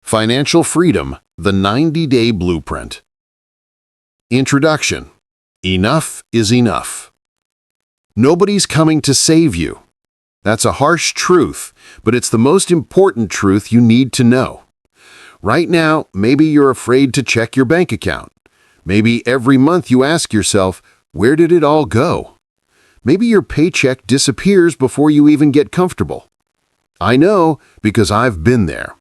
Financial Freedom, the 90-Day Blueprint. Introduction. Enough is enough. Nobody's coming to save you. That's a harsh truth, but it's the most important truth you need to know. Right now, maybe you're afraid to check your bank account. Maybe every month you ask yourself, where did it all go? Maybe your paycheck disappears before you even get comfortable. I know because I've been there.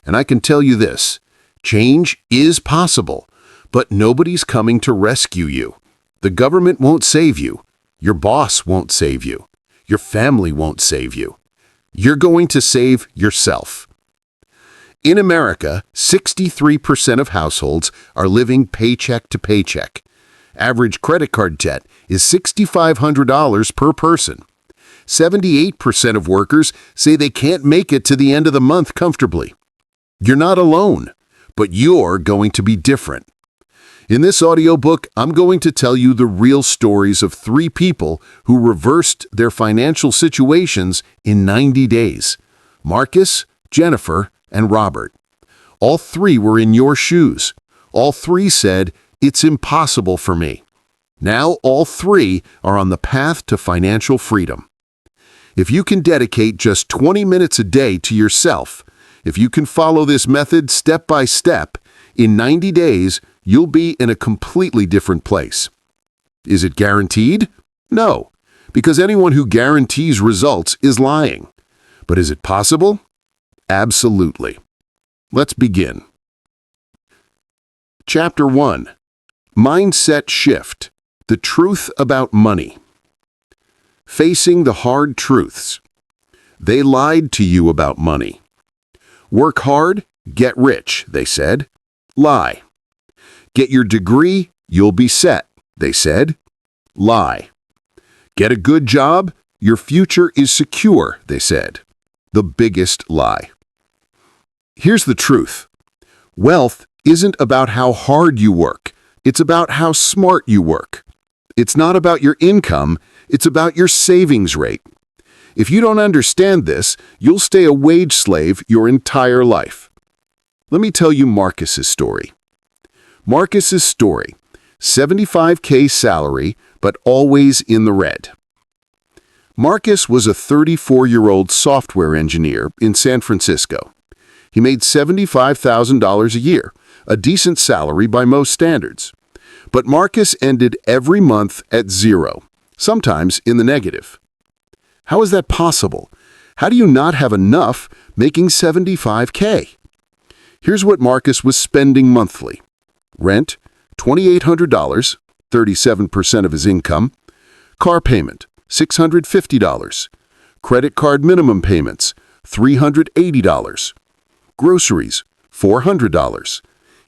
And I can tell you this, change is possible, but nobody's coming to rescue you. The government won't save you. Your boss won't save you. Your family won't save you. You're going to save yourself. In America, 63% of households are living paycheck to paycheck. Average credit card debt is $6,500 per person. 78% of workers say they can't make it to the end of the month comfortably. You're not alone, but you're going to be different. In this audiobook, I'm going to tell you the real stories of 3 people who reversed their financial situations in 90 days. Marcus, Jennifer, and Robert. All 3 were in your shoes. All 3 said, "It's impossible for me." Now all 3 are on the path to financial freedom. If you can dedicate just 20 minutes a day to yourself, if you can follow this method step by step, in 90 days, you'll be in a completely different place. Is it guaranteed? No, because anyone who guarantees results is lying. But is it possible? Absolutely. Let's begin. Chapter 1. Mindset Shift. The Truth About Money. Facing the hard truths. They lied to you about money. Work hard, get rich, they said. Lie. Get your degree, you'll be set, they said. Lie. Get a good job, your future is secure, they said. The biggest lie. Here's the truth. Wealth isn't about how hard you work. It's about how smart you work. It's not about your income, it's about your savings rate. If you don't understand this, you'll stay a wage slave your entire life. Let me tell you Marcus's story. Marcus's story, $75K salary, but always in the red. Marcus was a 34-year-old software engineer in San Francisco. He made $75,000 a year, a decent salary by most standards. But Marcus ended every month at zero, sometimes in the negative. How is that possible? How do you not have enough making $75K? Here's what Marcus was spending monthly. Rent, $2,800, 37% of his income. Car payment, $650. Credit card minimum payments, $380. Groceries, $400.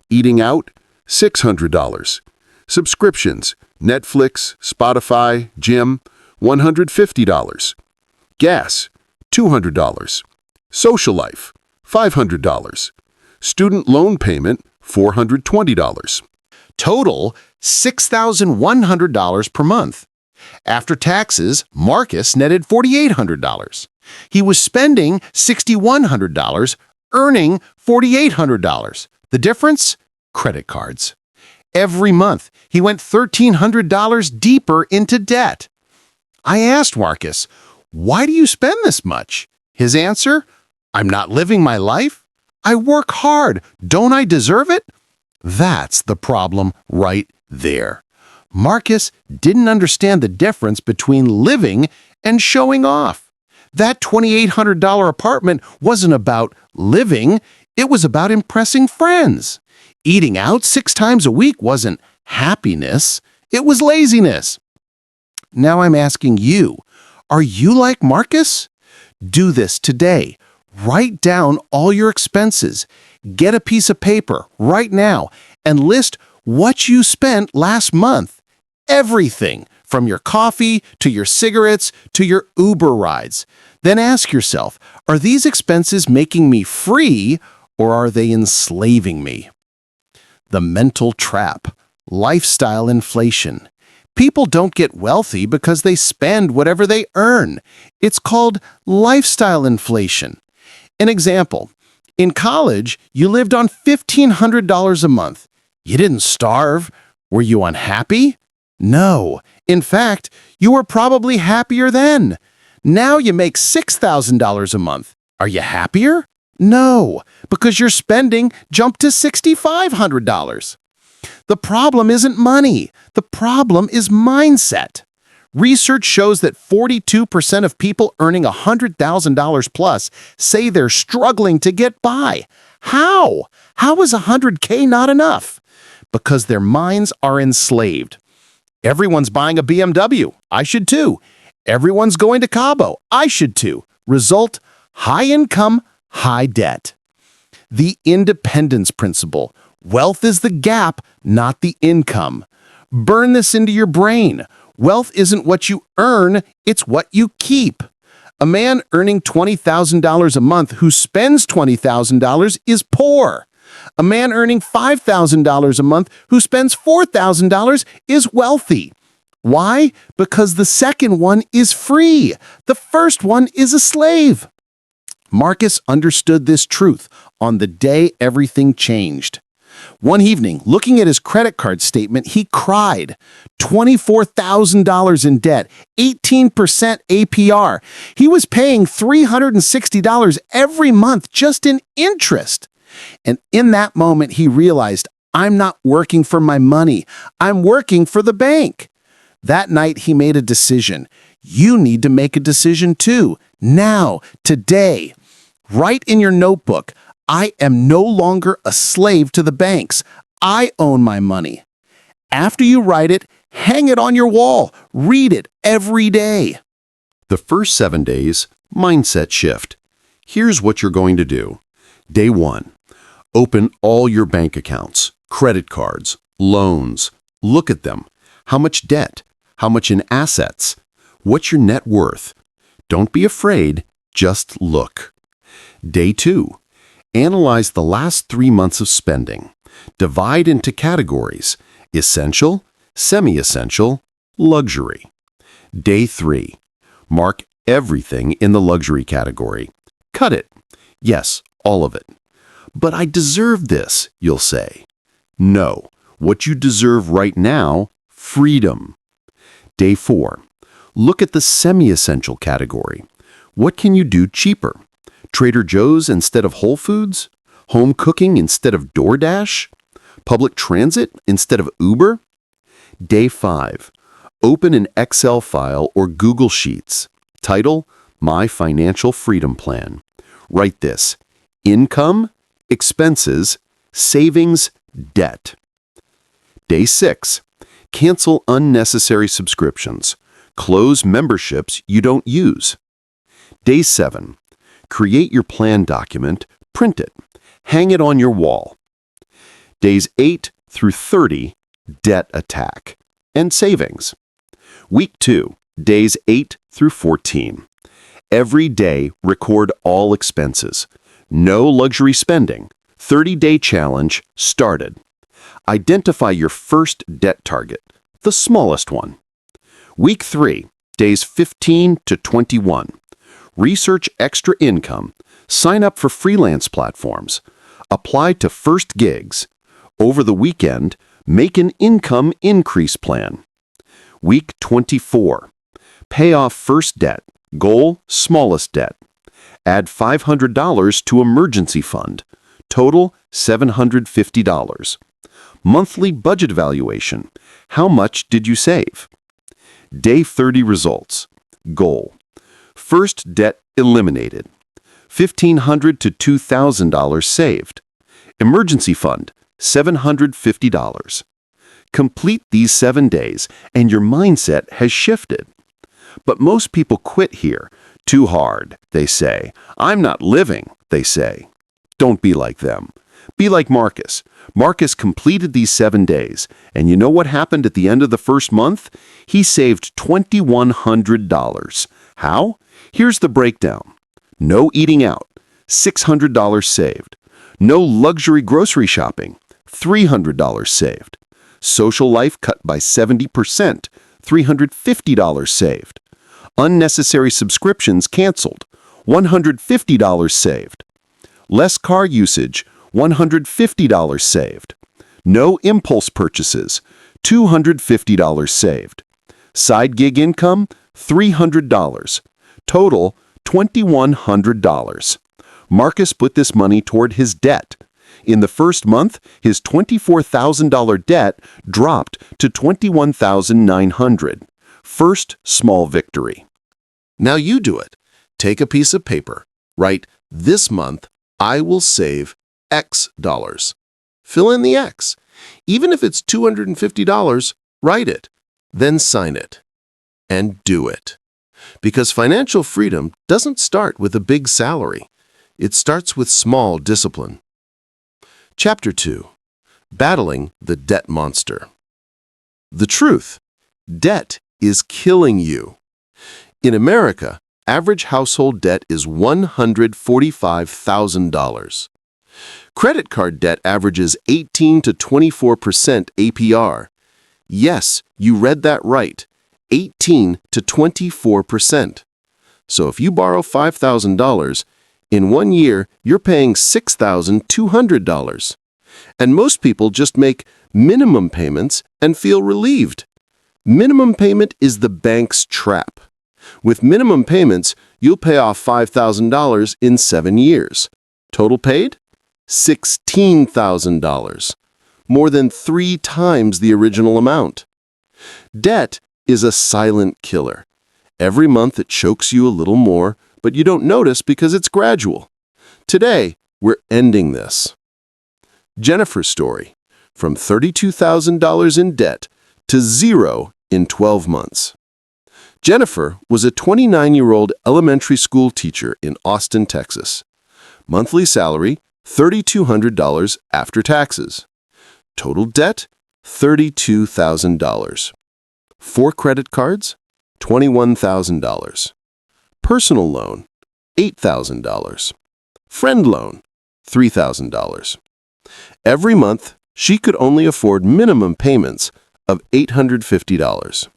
Eating out, $600. Subscriptions, Netflix, Spotify, gym, $150. Gas, $200. Social life, $500. Student loan payment, $420. Total, $6,100 per month. After taxes, Marcus netted $4,800. He was spending $6,100, earning $4,800. The difference? Credit cards. Every month, he went $1,300 deeper into debt. I asked Marcus, "Why do you spend this much?" His answer, "I'm not living my life. I work hard. Don't I deserve it?" That's the problem right there. Marcus didn't understand the difference between living and showing off. That $2,800 apartment wasn't about living, it was about impressing friends. Eating out 6 times a week wasn't happiness, it was laziness. Now I'm asking you, are you like Marcus? Do this today. Write down all your expenses. Get a piece of paper right now and list what you spent last month. Everything from your coffee to your cigarettes to your Uber rides. Then ask yourself, are these expenses making me free or are they enslaving me? The mental trap, lifestyle inflation. People don't get wealthy because they spend whatever they earn. It's called lifestyle inflation. An example, In college, you lived on $1,500 a month. You didn't starve. Were you unhappy? No. In fact, you were probably happier then. Now you make $6,000 a month. Are you happier? No, because your spending jumped to $6,500. The problem isn't money. The problem is mindset. Research shows that 42% of people earning $100,000 plus say they're struggling to get by. How? How is $100K not enough? Because their minds are enslaved. Everyone's buying a BMW. I should too. Everyone's going to Cabo. I should too. Result, high income, high debt. The independence principle. Wealth is the gap, not the income. Burn this into your brain. Wealth isn't what you earn, it's what you keep. A man earning $20,000 a month who spends $20,000 is poor. A man earning $5,000 a month who spends $4,000 is wealthy. Why? Because the second one is free. The first one is a slave. Marcus understood this truth on the day everything changed. One evening, looking at his credit card statement, he cried. $24,000 in debt, 18% APR. He was paying $360 every month just in interest. And in that moment, he realized, I'm not working for my money. I'm working for the bank. That night, he made a decision. You need to make a decision too. Now, today. Write in your notebook, I am no longer a slave to the banks. I own my money. After you write it, hang it on your wall. Read it every day. The first 7 days, mindset shift. Here's what you're going to do. Day 1. Open all your bank accounts, credit cards, loans. Look at them. How much debt? How much in assets? What's your net worth? Don't be afraid, just look. Day 2. Analyze the last 3 months of spending. Divide into categories: essential, semi-essential, luxury. Day 3. Mark everything in the luxury category. Cut it. Yes, all of it. But I deserve this, you'll say. No, what you deserve right now, freedom. Day 4. Look at the semi-essential category. What can you do cheaper? Trader Joe's instead of Whole Foods? Home cooking instead of DoorDash? Public transit instead of Uber? Day 5. Open an Excel file or Google Sheets. Title, My Financial Freedom Plan. Write this: income, expenses, savings, debt. Day 6. Cancel unnecessary subscriptions. Close memberships you don't use. Day 7. Create your plan document, print it, hang it on your wall. Days 8 through 30, debt attack and savings. Week 2, days 8 through 14. Every day, record all expenses. No luxury spending. 30-day challenge started. Identify your first debt target, the smallest one. Week 3, days 15 to 21. Research extra income. Sign up for freelance platforms. Apply to first gigs. Over the weekend, make an income increase plan. Week 24. Pay off first debt. Goal, smallest debt. Add $500 to emergency fund. Total, $750. Monthly budget evaluation. How much did you save? Day 30 results. Goal. First debt eliminated. $1,500 to $2,000 saved. Emergency fund, $750. Complete these 7 days and your mindset has shifted. But most people quit here. Too hard, they say. I'm not living, they say. Don't be like them. Be like Marcus. Marcus completed these 7 days, and you know what happened at the end of the first month? He saved $2,100. How? Here's the breakdown. No eating out, $600 saved. No luxury grocery shopping, $300 saved. Social life cut by 70%, $350 saved. Unnecessary subscriptions canceled, $150 saved. Less car usage, $150 saved. No impulse purchases, $250 saved. Side gig income, $300. Total, $2,100. Marcus put this money toward his debt. In the first month, his $24,000 debt dropped to $21,900. First small victory. Now you do it. Take a piece of paper. Write, "This month, I will save X dollars." Fill in the X. Even if it's $250, write it. Then sign it. And do it. Because financial freedom doesn't start with a big salary. It starts with small discipline. Chapter 2. Battling the Debt Monster. The truth. Debt is killing you. In America, average household debt is $145,000. Credit card debt averages 18 to 24% APR. Yes, you read that right. 18 to 24%. So if you borrow $5,000, in 1 year, you're paying $6,200. And most people just make minimum payments and feel relieved. Minimum payment is the bank's trap. With minimum payments, you'll pay off $5,000 in 7 years. Total paid? $16,000. More than 3 times the original amount. Debt is a silent killer. Every month it chokes you a little more, but you don't notice because it's gradual. Today, we're ending this. Jennifer's story, from $32,000 in debt to $0 in 12 months. Jennifer was a 29-year-old elementary school teacher in Austin, Texas. Monthly salary, $3,200 after taxes. Total debt, $32,000. 4 credit cards, $21,000. Personal loan, $8,000. Friend loan, $3,000. Every month, she could only afford minimum payments of $850.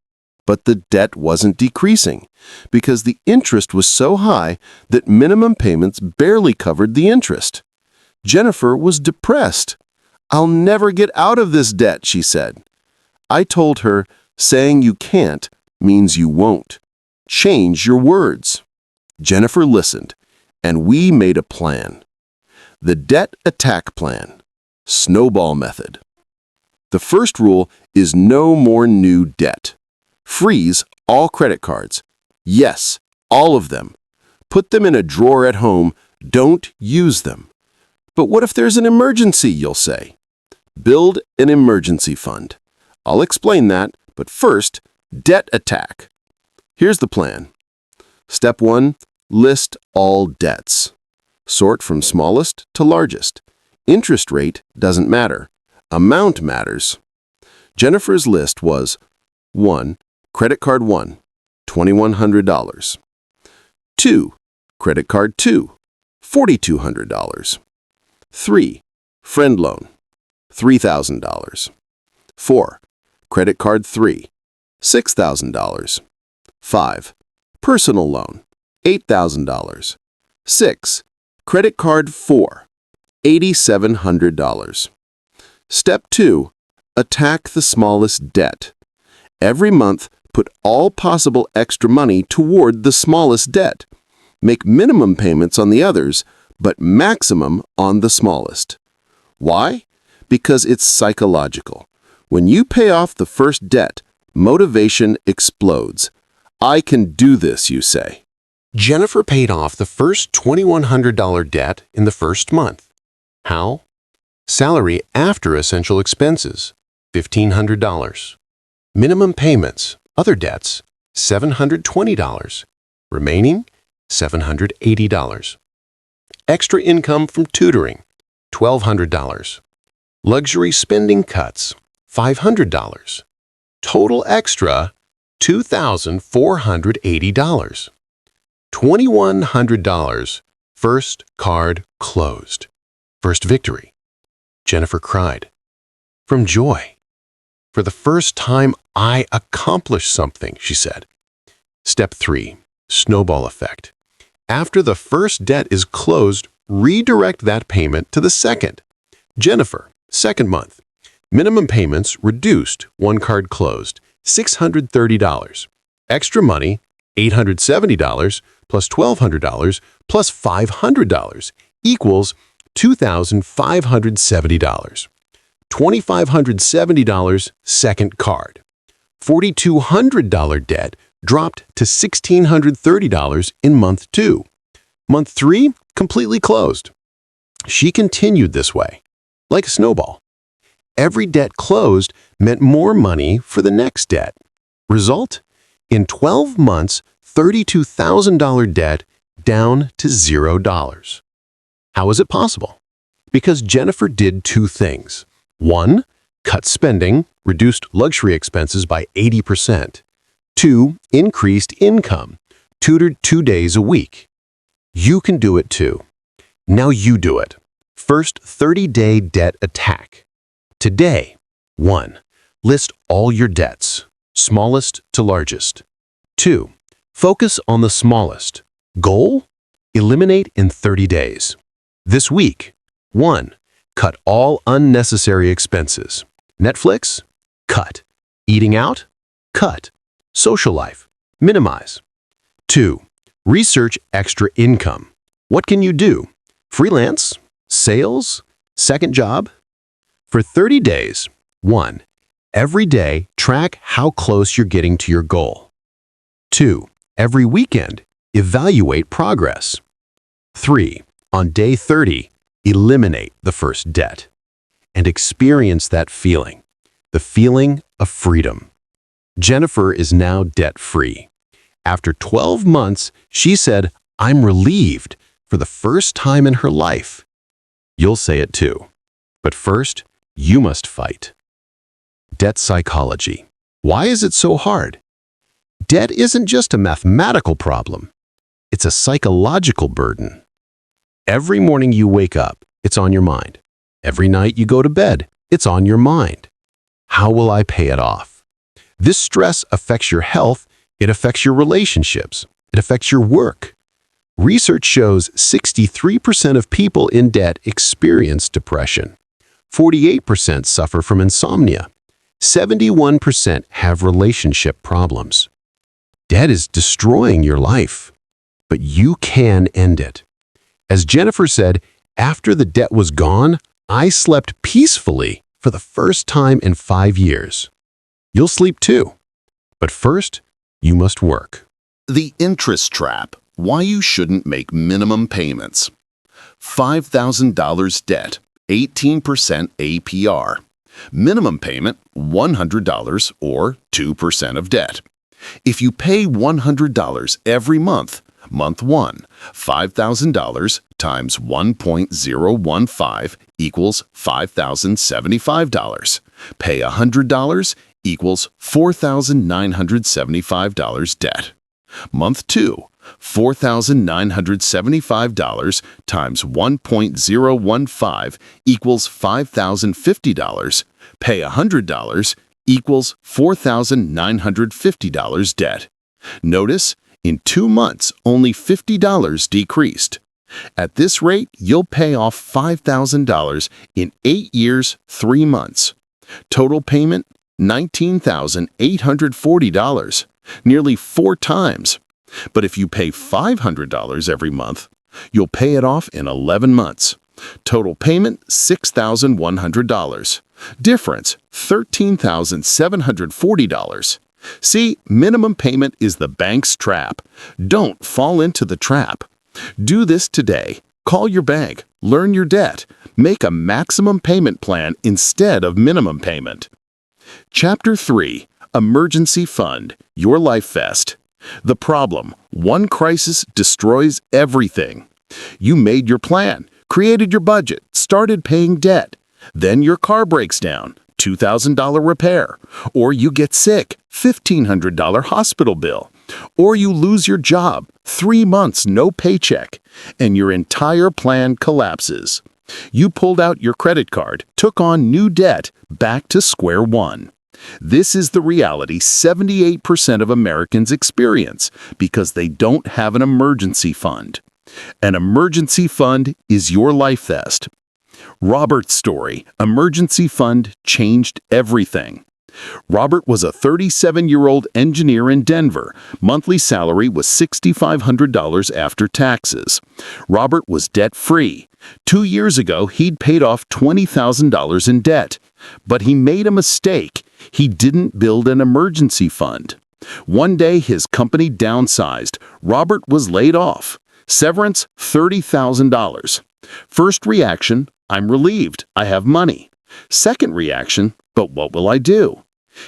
But the debt wasn't decreasing because the interest was so high that minimum payments barely covered the interest. Jennifer was depressed. "I'll never get out of this debt," she said. I told her, saying you can't means you won't. Change your words. Jennifer listened, and we made a plan. The Debt Attack Plan. Snowball Method. The first rule is no more new debt. Freeze all credit cards. Yes, all of them. Put them in a drawer at home. Don't use them. But what if there's an emergency, you'll say? Build an emergency fund. I'll explain that, but first, debt attack. Here's the plan. Step 1, list all debts. Sort from smallest to largest. Interest rate doesn't matter. Amount matters. Jennifer's list was 1. Credit card 1, $2,100. 2. Credit card 2, $4,200. 3. Friend loan, $3,000. 4. Credit card 3, $6,000. 5. Personal loan, $8,000. 6. Credit card 4, $8,700. Step 2. Attack the smallest debt. Every month, put all possible extra money toward the smallest debt. Make minimum payments on the others, but maximum on the smallest. Why? Because it's psychological. When you pay off the first debt, motivation explodes. I can do this, you say. Jennifer paid off the first $2,100 debt in the first month. How? Salary after essential expenses, $1,500. Minimum payments, other debts, $720. Remaining, $780. Extra income from tutoring, $1,200. Luxury spending cuts, $500. Total extra, $2,480. $2,100. First card closed. First victory. Jennifer cried. From joy. For the first time, I accomplished something, she said. Step 3. Snowball effect. After the first debt is closed, redirect that payment to the second. Jennifer, second month. Minimum payments reduced, one card closed, $630. Extra money, $870 plus $1,200 plus $500 equals $2,570. $2,570 second card. $4,200 debt dropped to $1,630 in month 2. Month 3, completely closed. She continued this way, like a snowball. Every debt closed meant more money for the next debt. Result? In 12 months, $32,000 debt down to $0. How is it possible? Because Jennifer did 2 things. 1, cut spending, reduced luxury expenses by 80%. 2, increased income, tutored 2 days a week. You can do it too. Now you do it. First 30-day debt attack. Today, 1, list all your debts, smallest to largest. 2, focus on the smallest. Goal? Eliminate in 30 days. This week, 1, cut all unnecessary expenses. Netflix? Cut. Eating out? Cut. Social life? Minimize. 2, research extra income. What can you do? Freelance? Sales? Second job? For 30 days, 1, every day track how close you're getting to your goal. 2, every weekend, evaluate progress. 3, on day 30, eliminate the first debt. And experience that feeling, the feeling of freedom. Jennifer is now debt-free. After 12 months, she said, "I'm relieved," for the first time in her life. You'll say it too. But first, you must fight. Debt psychology. Why is it so hard? Debt isn't just a mathematical problem. It's a psychological burden. Every morning you wake up, it's on your mind. Every night you go to bed, it's on your mind. How will I pay it off? This stress affects your health, it affects your relationships, it affects your work. Research shows 63% of people in debt experience depression. 48% suffer from insomnia. 71% have relationship problems. Debt is destroying your life, but you can end it. As Jennifer said, after the debt was gone, I slept peacefully for the first time in 5 years. You'll sleep too. But first, you must work. The interest trap. Why you shouldn't make minimum payments. $5,000 debt, 18% APR. Minimum payment, $100 or 2% of debt. If you pay $100 every month, month 1, $5,000 times 1.015 equals $5,075. Pay $100 equals $4,975 debt. Month 2, $4,975 times 1.015 equals $5,050. Pay $100 equals $4,950 debt. Notice, in 2 months, only $50 decreased. At this rate, you'll pay off $5,000 in 8 years, 3 months. Total payment, $19,840, nearly 4 times. But if you pay $500 every month, you'll pay it off in 11 months. Total payment, $6,100. Difference, $13,740. See, minimum payment is the bank's trap. Don't fall into the trap. Do this today. Call your bank, learn your debt, make a maximum payment plan instead of minimum payment. Chapter 3, Emergency Fund, Your Life Vest. The problem, one crisis destroys everything. You made your plan, created your budget, started paying debt. Then your car breaks down, $2,000 repair. Or you get sick, $1,500 hospital bill. Or you lose your job, 3 months no paycheck, and your entire plan collapses. You pulled out your credit card, took on new debt, back to square one. This is the reality 78% of Americans experience because they don't have an emergency fund. An emergency fund is your life vest. Robert's story, emergency fund, changed everything. Robert was a 37-year-old engineer in Denver. Monthly salary was $6,500 after taxes. Robert was debt-free. 2 years ago, he'd paid off $20,000 in debt. But he made a mistake. He didn't build an emergency fund. One day, his company downsized. Robert was laid off. Severance, $30,000. First reaction, I'm relieved. I have money. Second reaction, but what will I do?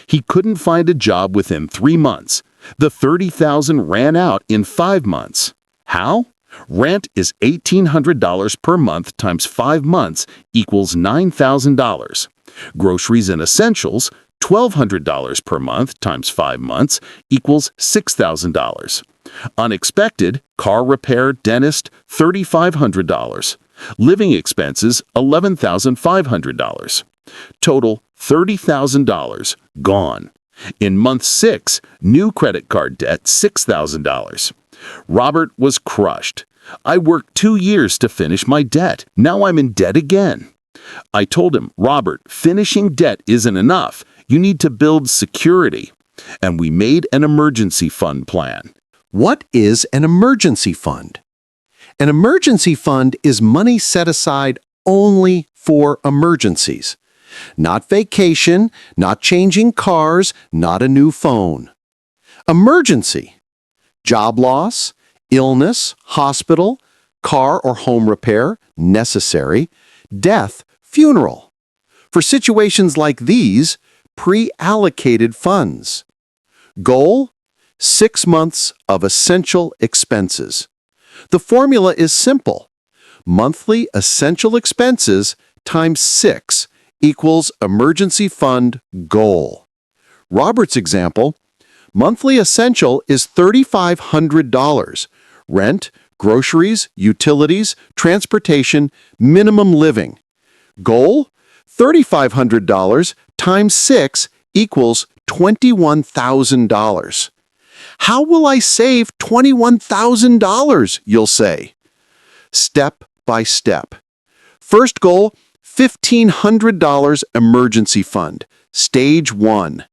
He couldn't find a job within 3 months. The $30,000 ran out in 5 months. How? Rent is $1,800 per month times 5 months equals $9,000. Groceries and essentials, $1,200 per month times 5 months equals $6,000. Unexpected, car repair, dentist, $3,500. Living expenses, $11,500. Total, $30,000, gone. In month 6, new credit card debt, $6,000. Robert was crushed. I worked 2 years to finish my debt. Now I'm in debt again. I told him, Robert, finishing debt isn't enough. You need to build security. And we made an emergency fund plan. What is an emergency fund? An emergency fund is money set aside only for emergencies. Not vacation, not changing cars, not a new phone. Emergency. Job loss, illness, hospital, car or home repair, necessary, death, funeral. For situations like these, pre-allocated funds. Goal: 6 months of essential expenses. The formula is simple. Monthly essential expenses times 6 equals emergency fund goal. Robert's example, monthly essential is $3,500. Rent, groceries, utilities, transportation, minimum living. Goal, $3,500 times 6 equals $21,000. How will I save $21,000, you'll say? Step by step. First goal, $1,500 emergency fund, stage 1.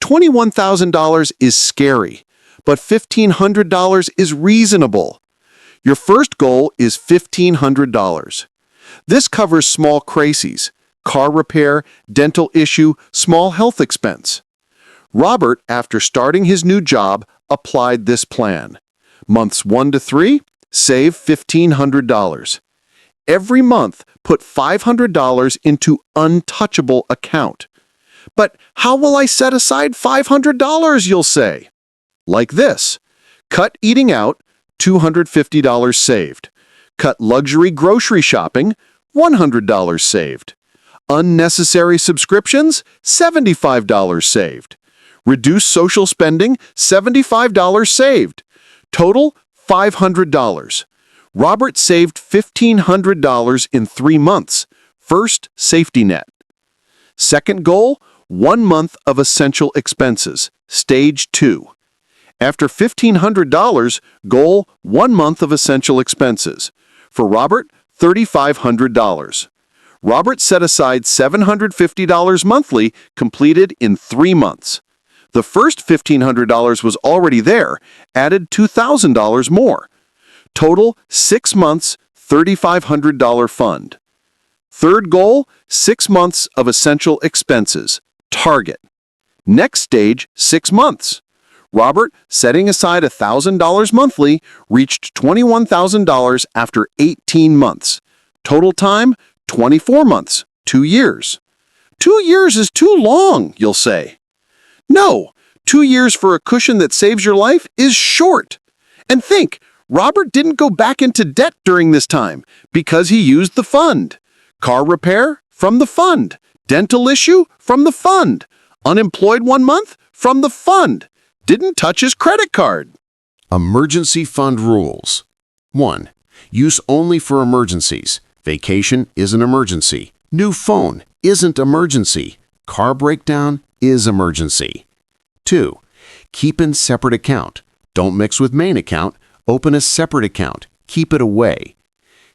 $21,000 is scary, but $1,500 is reasonable. Your first goal is $1,500. This covers small crises, car repair, dental issue, small health expense. Robert, after starting his new job, applied this plan. Months 1 to 3, save $1,500. Every month, put $500 into untouchable account. But how will I set aside $500, you'll say? Like this. Cut eating out, $250 saved. Cut luxury grocery shopping, $100 saved. Unnecessary subscriptions, $75 saved. Reduce social spending, $75 saved. Total, $500. Robert saved $1,500 in 3 months. First safety net. Second goal, 1 month of essential expenses, stage 2. After $1,500, goal, 1 month of essential expenses. For Robert, $3,500. Robert set aside $750 monthly, completed in 3 months. The first $1,500 was already there, added $2,000 more. Total, 6 months, $3,500 fund. Third goal, 6 months of essential expenses. Target. Next stage, 6 months. Robert, setting aside $1,000 monthly, reached $21,000 after 18 months. Total time, 24 months, 2 years. 2 years is too long, you'll say. No, 2 years for a cushion that saves your life is short. And think, Robert didn't go back into debt during this time because he used the fund. Car repair? From the fund. Dental issue? From the fund. Unemployed 1 month? From the fund. Didn't touch his credit card. Emergency fund rules. 1. Use only for emergencies. Vacation is an emergency. New phone isn't emergency. Car breakdown is emergency. 2. Keep in separate account. Don't mix with main account. Open a separate account. keep it away.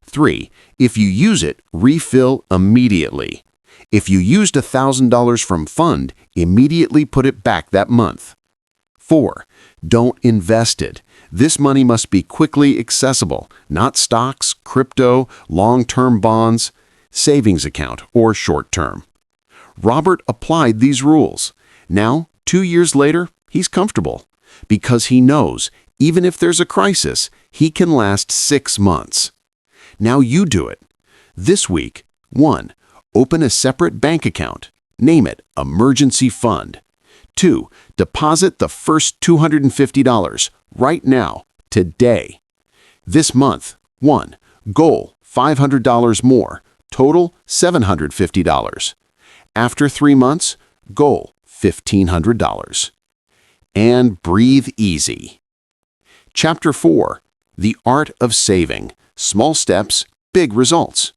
3. If you use it, refill immediately. If you used $1,000 from fund, immediately put it back that month. 4. Don't invest it. This money must be quickly accessible, not stocks, crypto, long-term bonds, savings account, or short-term. Robert applied these rules. Now, 2 years later, he's comfortable because he knows, even if there's a crisis, he can last 6 months. Now you do it. This week, 1. Open a separate bank account. Name it Emergency Fund. 2. Deposit the first $250 right now, today. This month, 1. Goal, $500 more. Total, $750. After 3 months, goal, $1,500. And breathe easy. Chapter 4. The Art of Saving. Small steps, big results.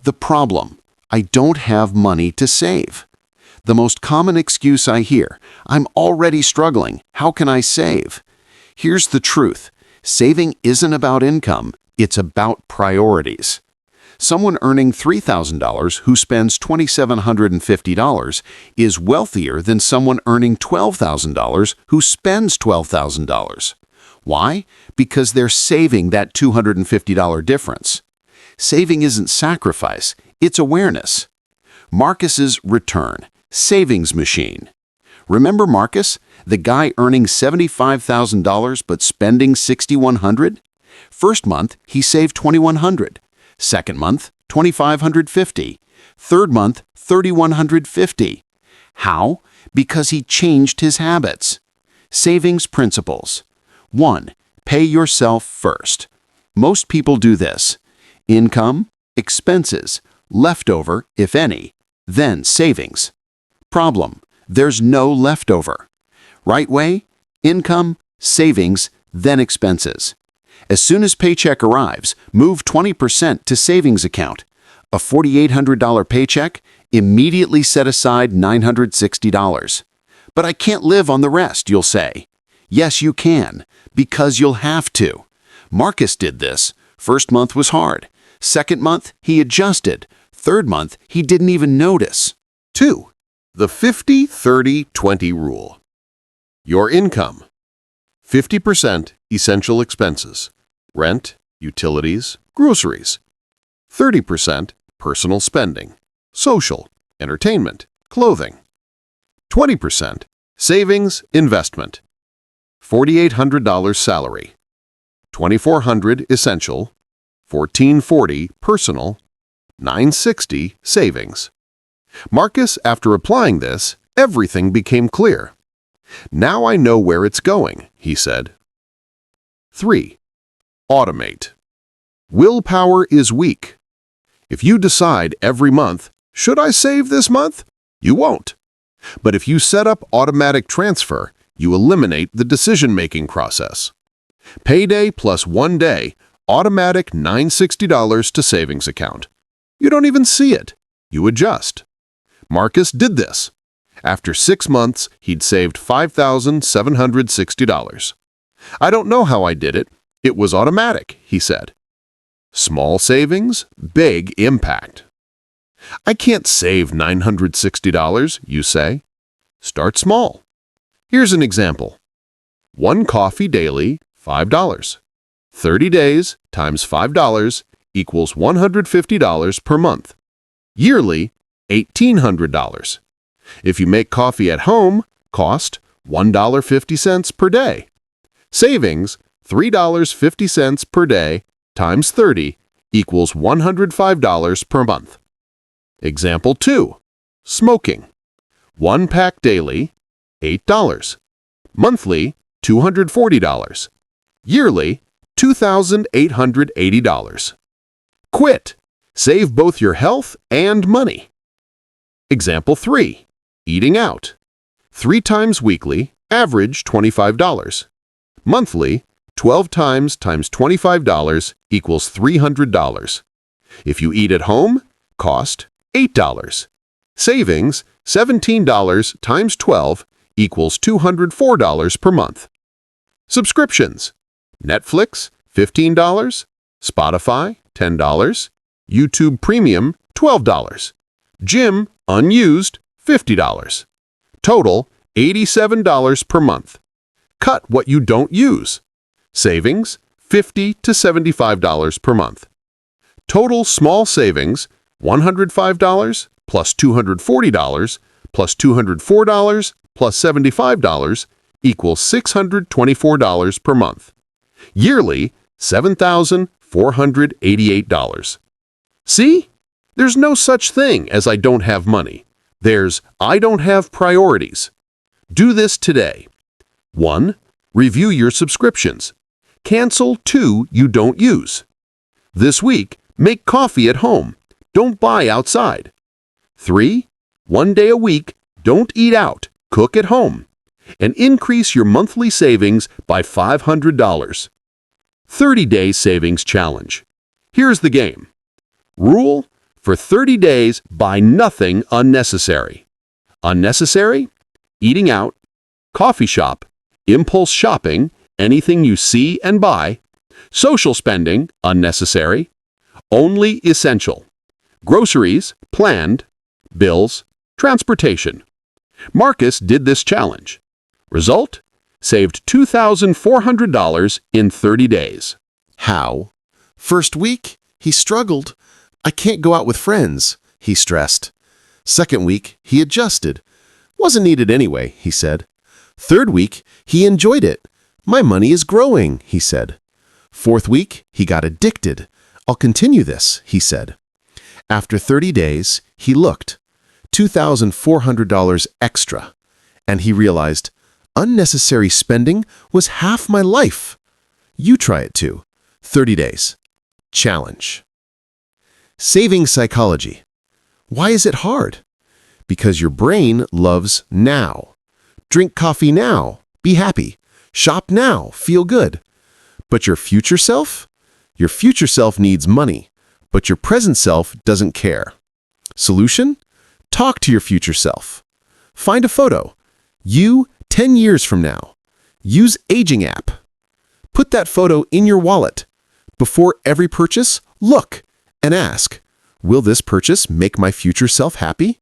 The problem: I don't have money to save. The most common excuse I hear: I'm already struggling. How can I save? Here's the truth. Saving isn't about income. It's about priorities. Someone earning $3,000 who spends $2,750 is wealthier than someone earning $12,000 who spends $12,000. Why? Because they're saving that $250 difference. Saving isn't sacrifice, it's awareness. Marcus's return, savings machine. Remember Marcus, the guy earning $75,000 but spending $6,100? First month, he saved $2,100. Second month, $2,550. Third month, $3,150. How? Because he changed his habits. Savings principles. 1. Pay yourself first. Most people do this. Income, expenses, leftover, if any, then savings. Problem: there's no leftover. Right way: income, savings, then expenses. As soon as paycheck arrives, move 20% to savings account. A $4,800 paycheck, immediately set aside $960. But I can't live on the rest, you'll say. Yes, you can, because you'll have to. Marcus did this. First month was hard. Second month, he adjusted. Third month, he didn't even notice. 2. The 50-30-20 rule. Your income. 50% essential expenses. Rent, utilities, groceries. 30% personal spending. Social, entertainment, clothing. 20% savings, investment. $4,800 salary. $2,400 essential. $1,440 personal. $960 savings. Marcus, after applying this, everything became clear. Now I know where it's going, he said. 3. Automate. Willpower is weak. If you decide every month, should I save this month? You won't. But if you set up automatic transfer, you eliminate the decision-making process. Payday plus 1 day, automatic $960 to savings account. You don't even see it. You adjust. Marcus did this. After 6 months, he'd saved $5,760. I don't know how I did it. It was automatic, he said. Small savings, big impact. I can't save $960, you say. Start small. Here's an example. 1 coffee daily, $5. 30 days times $5 equals $150 per month. Yearly, $1,800. If you make coffee at home, cost $1.50 per day. Savings, $3.50 per day times 30 equals $105 per month. Example 2. Smoking. 1 pack daily, $8. Monthly, $240. Yearly, $2,880. Quit. Save both your health and money. Example 3. Eating out. 3 times weekly, average $25. Monthly, 12 times $25 equals $300. If you eat at home, cost $8. Savings, $17 times 12 equals $204 per month. Subscriptions. Netflix, $15. Spotify, $10. YouTube Premium, $12. Gym, unused, $50. Total, $87 per month. Cut what you don't use. Savings, $50 to $75 per month. Total small savings, $105 plus $240 plus $204 plus $75 equals $624 per month. Yearly, $7,488. See? There's no such thing as I don't have money. There's I don't have priorities. Do this today. 1. Review your subscriptions. Cancel 2 you don't use. This week, make coffee at home. Don't buy outside. 3. 1 day a week, don't eat out. Cook at home. And increase your monthly savings by $500. 30-day savings challenge. Here's the game. Rule: for 30 days, buy nothing unnecessary. Unnecessary? Eating out, coffee shop, impulse shopping, anything you see and buy, social spending, unnecessary, only essential, groceries, planned, bills, transportation. Marcus did this challenge. Result? Saved $2,400 in 30 days. How? First week, he struggled. I can't go out with friends, he stressed. Second week, he adjusted. Wasn't needed anyway, he said. Third week, he enjoyed it. My money is growing, he said. Fourth week, he got addicted. I'll continue this, he said. After 30 days, he looked. $2,400 extra. And he realized, unnecessary spending was half my life. You try it too. 30 days. Challenge. Saving psychology. Why is it hard? Because your brain loves now. Drink coffee now. Be happy. Shop now. Feel good. But your future self? Your future self needs money, but your present self doesn't care. Solution? Talk to your future self. Find a photo. You, 10 years from now. Use Aging app. Put that photo in your wallet. Before every purchase, look and ask, will this purchase make my future self happy?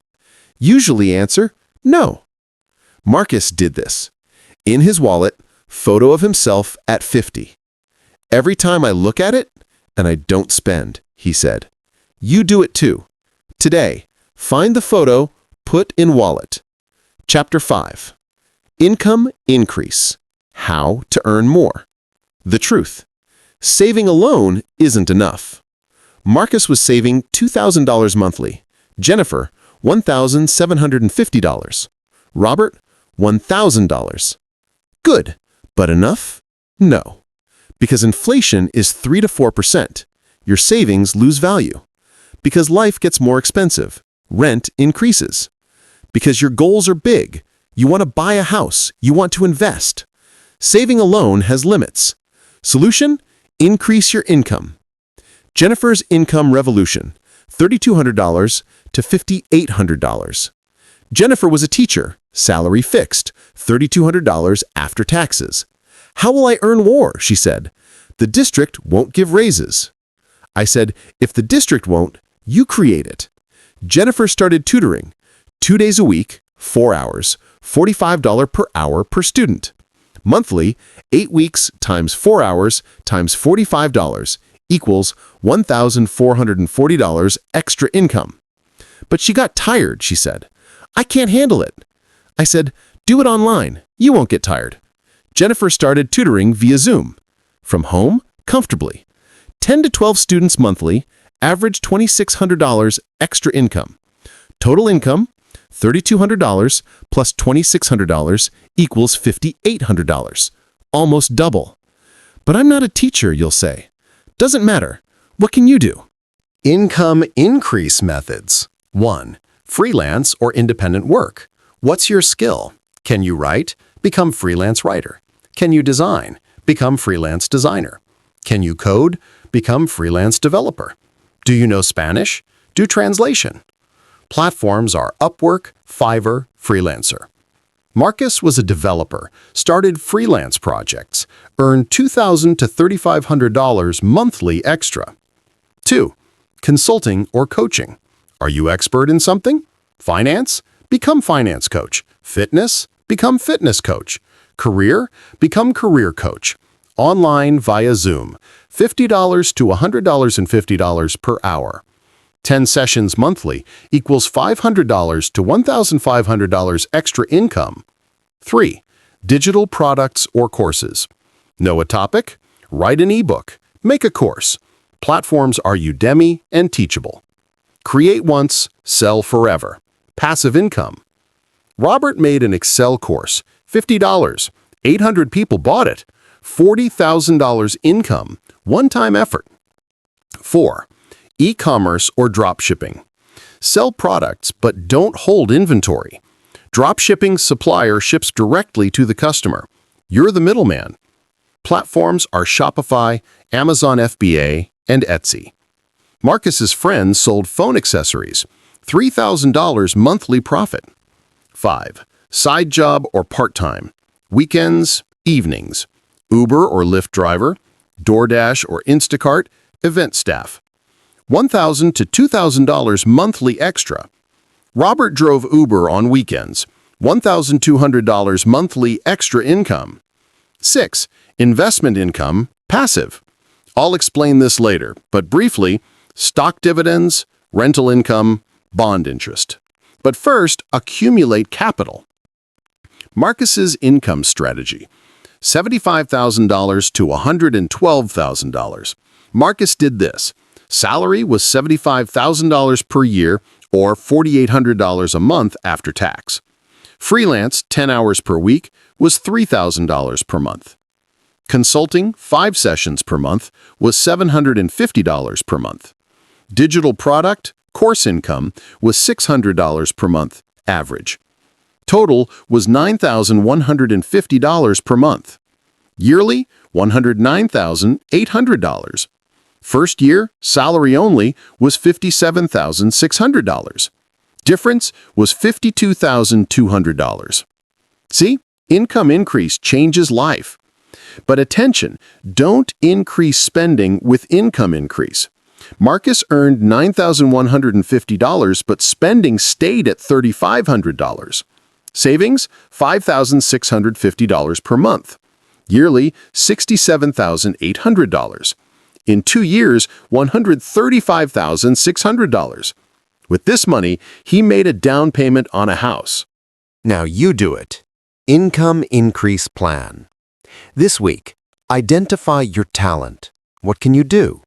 Usually answer, no. Marcus did this. In his wallet, photo of himself at 50. Every time I look at it, and I don't spend, he said. You do it too. Today, find the photo, put in wallet. Chapter 5. Income increase. How to earn more. The truth. Saving alone isn't enough. Marcus was saving $2,000 monthly. Jennifer, $1,750. Robert, $1,000. Good, but enough? No. Because inflation is 3 to 4%. Your savings lose value. Because life gets more expensive. Rent increases. Because your goals are big. You want to buy a house. You want to invest. Saving alone has limits. Solution? Increase your income. Jennifer's income revolution, $3,200 to $5,800. Jennifer was a teacher, salary fixed, $3,200 after taxes. How will I earn more? She said. The district won't give raises. I said, if the district won't, you create it. Jennifer started tutoring, 2 days a week, 4 hours, $45 per hour per student. Monthly, 8 weeks times 4 hours times $45 equals $1,440 extra income. But she got tired, she said. I can't handle it. I said, do it online. You won't get tired. Jennifer started tutoring via Zoom. From home, comfortably. 10 to 12 students monthly, average $2,600 extra income. Total income, $3,200 plus $2,600 equals $5,800. Almost double. But I'm not a teacher, you'll say. Doesn't matter. What can you do? Income increase methods. 1. Freelance or independent work. What's your skill? Can you write? Become freelance writer. Can you design? Become freelance designer. Can you code? Become freelance developer. Do you know Spanish? Do translation. Platforms are Upwork, Fiverr, Freelancer. Marcus was a developer, started freelance projects, earned $2,000 to $3,500 monthly extra. 2. Consulting or coaching. Are you expert in something? Finance? Become finance coach. Fitness? Become fitness coach. Career? Become career coach. Online via Zoom. $50 to $150 per hour. 10 sessions monthly equals $500 to $1,500 extra income. 3. Digital products or courses. Know a topic? Write an ebook. Make a course. Platforms are Udemy and Teachable. Create once, sell forever. Passive income. Robert made an Excel course. $50. 800 people bought it. $40,000 income. One-time effort. 4. E-commerce or dropshipping. Sell products but don't hold inventory. Dropshipping supplier ships directly to the customer. You're the middleman. Platforms are Shopify, Amazon FBA, and Etsy. Marcus's friends sold phone accessories. $3,000 monthly profit. 5. Side job or part-time. Weekends, evenings. Uber or Lyft driver, DoorDash or Instacart, event staff. $1,000 to $2,000 monthly extra. Robert drove Uber on weekends. $1,200 monthly extra income. 6. Investment income, passive. I'll explain this later, but briefly, stock dividends, rental income, bond interest. But first, accumulate capital. Marcus's income strategy. $75,000 to $112,000. Marcus did this. Salary was $75,000 per year or $4,800 a month after tax. Freelance, 10 hours per week, was $3,000 per month. Consulting, 5 sessions per month, was $750 per month. Digital product, course income, was $600 per month, average. Total was $9,150 per month. Yearly, $109,800. First year, salary only, was $57,600. Difference was $52,200. See, income increase changes life. But attention, don't increase spending with income increase. Marcus earned $9,150, but spending stayed at $3,500. Savings, $5,650 per month. Yearly, $67,800. In 2 years, $135,600. With this money, he made a down payment on a house. Now you do it. Income Increase Plan. This week, identify your talent. What can you do?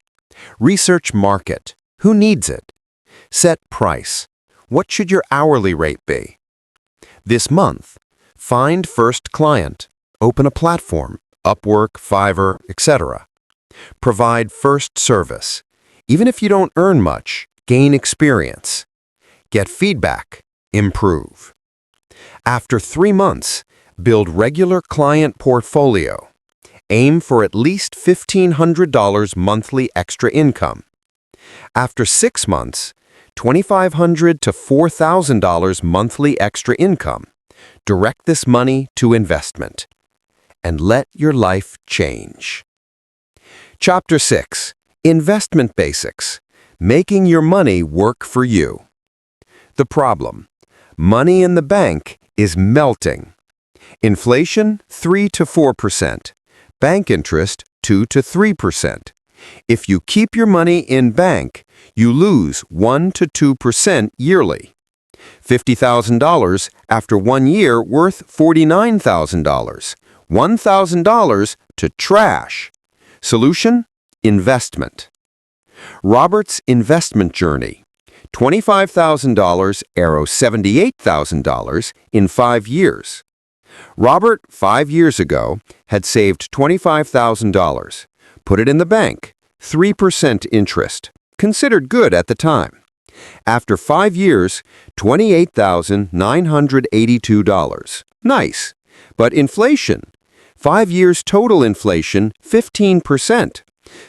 Research market. Who needs it? Set price. What should your hourly rate be? This month, find first client. Open a platform, Upwork, Fiverr, etc. Provide first service. Even if you don't earn much, gain experience. Get feedback. Improve. After 3 months, build regular client portfolio. Aim for at least $1,500 monthly extra income. After 6 months, $2,500 to $4,000 monthly extra income. Direct this money to investment. And let your life change. Chapter 6. Investment Basics. Making your money work for you. The problem. Money in the bank is melting. Inflation, 3 to 4%. Bank interest, 2 to 3%. If you keep your money in bank, you lose 1 to 2% yearly. $50,000 after 1 year worth $49,000. $1,000 to trash. Solution? Investment. Robert's investment journey. $25,000 arrows $78,000 in 5 years. Robert, 5 years ago, had saved $25,000. Put it in the bank. 3% interest. Considered good at the time. After 5 years, $28,982. Nice. But inflation. 5 years total inflation, 15%.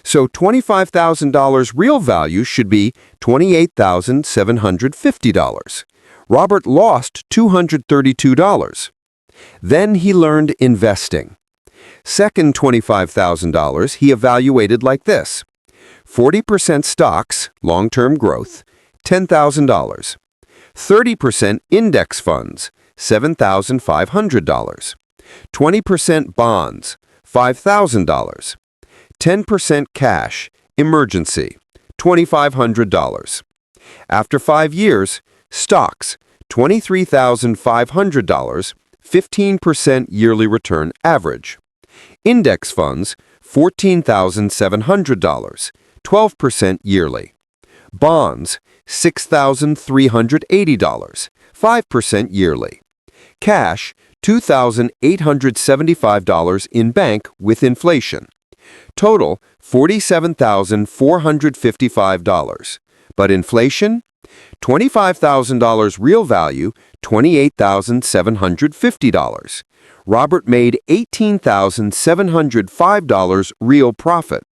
So $25,000 real value should be $28,750. Robert lost $232. Then he learned investing. Second $25,000 he evaluated like this: 40% stocks, long-term growth, $10,000. 30% index funds, $7,500. 20% bonds, $5,000. 10% cash, emergency, $2,500. After 5 years, stocks, $23,500, 15% yearly return average. Index funds, $14,700, 12% yearly. Bonds, $6,380, 5% yearly. Cash, $2,875 in bank with inflation. Total, $47,455. But inflation? $25,000 real value, $28,750. Robert made $18,705 real profit.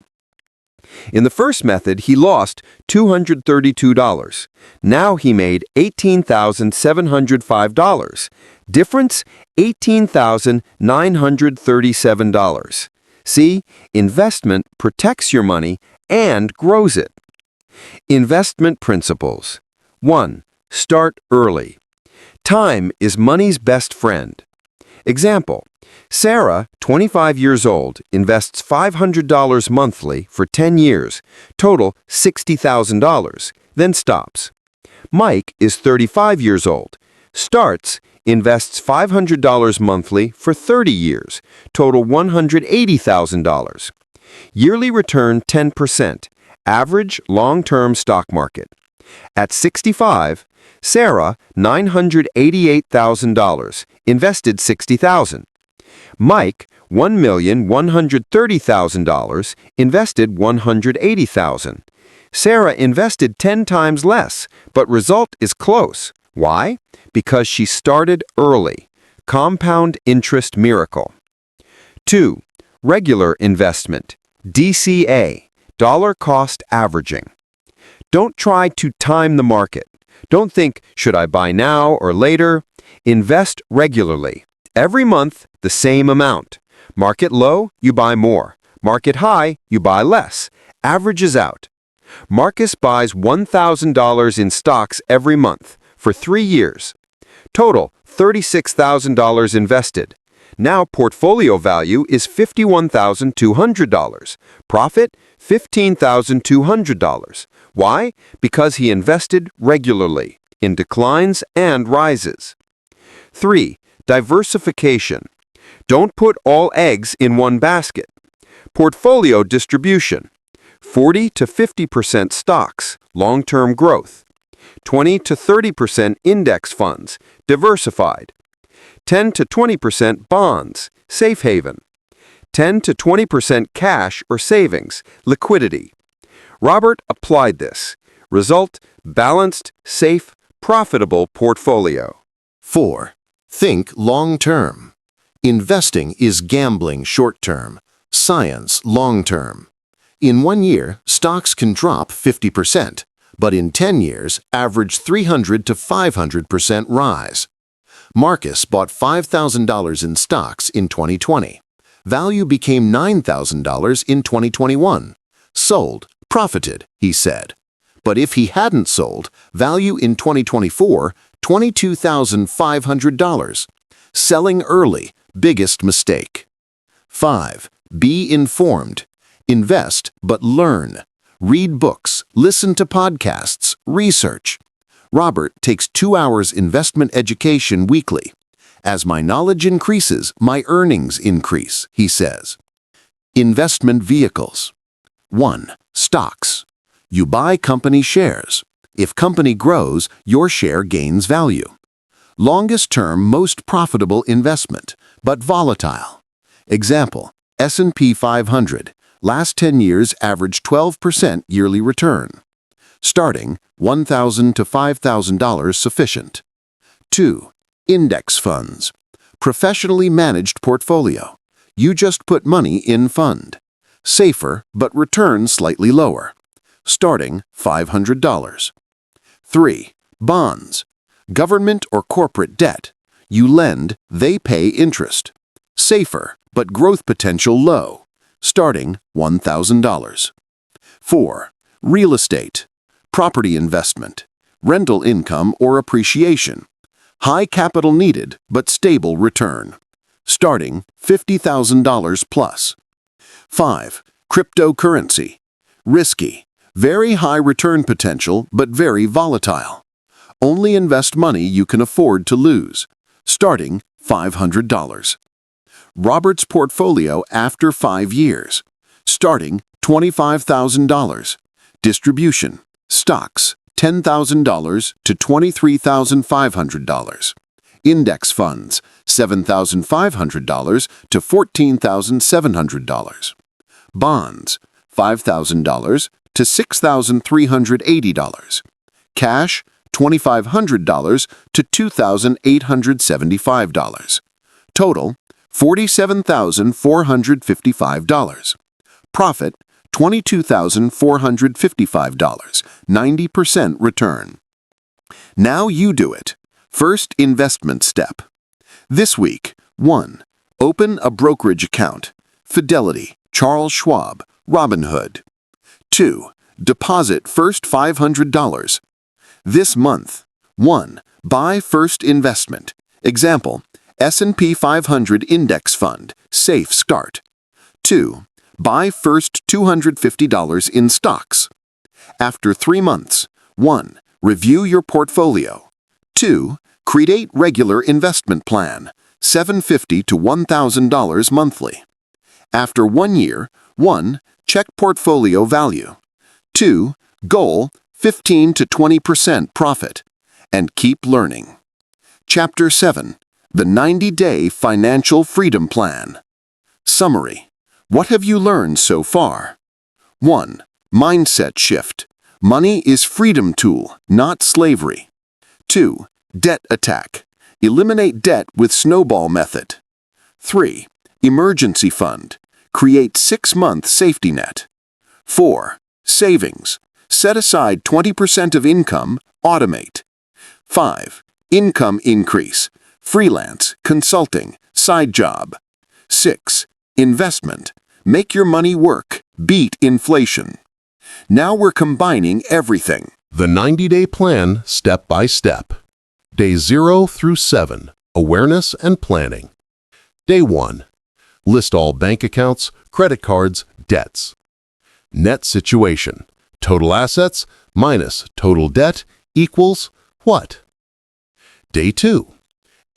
In the first method, he lost $232. Now he made $18,705. Difference, $18,937. See, investment protects your money and grows it. Investment principles. 1. Start early. Time is money's best friend. Example: Sarah, 25 years old, invests $500 monthly for 10 years, total $60,000, then stops. Mike is 35 years old, starts, invests $500 monthly for 30 years, total $180,000. Yearly return 10%, average long-term stock market. At 65, Sarah, $988,000, invested $60,000. Mike, $1,130,000, invested $180,000. Sarah invested 10 times less, but result is close. Why? Because she started early. Compound interest miracle. 2. Regular investment. DCA, dollar cost averaging. Don't try to time the market. Don't think, should I buy now or later? Invest regularly. Every month, the same amount. Market low, you buy more. Market high, you buy less. Averages out. Marcus buys $1,000 in stocks every month for 3 years. Total, $36,000 invested. Now portfolio value is $51,200. Profit, $15,200. Why? Because he invested regularly, in declines and rises. 3. Diversification. Don't put all eggs in one basket. Portfolio distribution. 40 to 50% stocks, long-term growth. 20 to 30% index funds, diversified. 10 to 20% bonds, safe haven. 10 to 20% cash or savings, liquidity. Robert applied this. Result, balanced, safe, profitable portfolio. 4. Think long-term. Investing is gambling short-term, science long-term. In 1 year, stocks can drop 50%, but in 10 years, average 300 to 500% rise. Marcus bought $5,000 in stocks in 2020. Value became $9,000 in 2021. Sold, profited, he said. But if he hadn't sold, value in 2024, $22,500. Selling early, biggest mistake. 5. Be informed. Invest, but learn. Read books, listen to podcasts, research. Robert takes 2 hours investment education weekly. As my knowledge increases, my earnings increase, he says. Investment vehicles. 1. Stocks. You buy company shares. If company grows, your share gains value. Longest term, most profitable investment, but volatile. Example, S&P 500. Last 10 years average 12% yearly return. Starting, $1,000 to $5,000 sufficient. 2. Index funds. Professionally managed portfolio. You just put money in fund. Safer, but return slightly lower. Starting, $500. 3. Bonds. Government or corporate debt. You lend, they pay interest. Safer, but growth potential low, starting $1,000. 4. Real estate. Property investment. Rental income or appreciation. High capital needed, but stable return. Starting $50,000 plus. 5. Cryptocurrency. Risky. Very high return potential, but very volatile. Only invest money you can afford to lose. Starting $500. Robert's portfolio after 5 years. Starting $25,000. Distribution. Stocks, $10,000 to $23,500. Index funds, $7,500 to $14,700. Bonds, $5,000 to $6,380. Cash, $2,500 to $2,875. Total, $47,455. Profit, $22,455, 90% return. Now you do it. First investment step. This week, 1. Open a brokerage account. Fidelity, Charles Schwab, Robinhood. 2. Deposit first $500. This month, 1. Buy first investment. Example, S&P 500 Index Fund, safe start. 2. Buy first $250 in stocks. After 3 months, 1. Review your portfolio. 2. Create regular investment plan, $750 to $1,000 monthly. After 1 year, 1. Check portfolio value. 2. Goal, 15 to 20% profit. And keep learning. Chapter 7. The 90-Day Financial Freedom Plan. Summary. What have you learned so far? 1. Mindset shift. Money is freedom tool, not slavery. 2. Debt attack. Eliminate debt with snowball method. 3. Emergency fund. Create 6-month safety net. 4. Savings. Set aside 20% of income, automate. 5. Income increase. Freelance, consulting, side job. 6. Investment. Make your money work. Beat inflation. Now we're combining everything. The 90-day plan step by step. Day 0 through 7. Awareness and planning. Day 1. List all bank accounts, credit cards, debts. Net situation. Total assets minus total debt equals what? Day 2.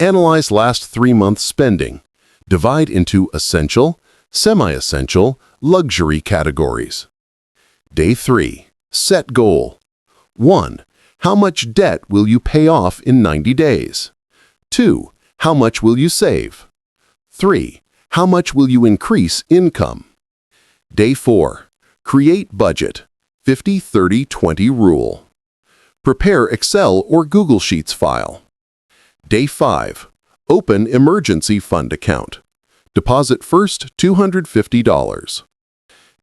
Analyze last 3 months' spending. Divide into essential, semi-essential, luxury categories. Day 3. Set goal. 1. How much debt will you pay off in 90 days? 2. How much will you save? 3. How much will you increase income? Day 4. Create budget. 50-30-20 rule. Prepare Excel or Google Sheets file. Day 5. Open emergency fund account. Deposit first $250.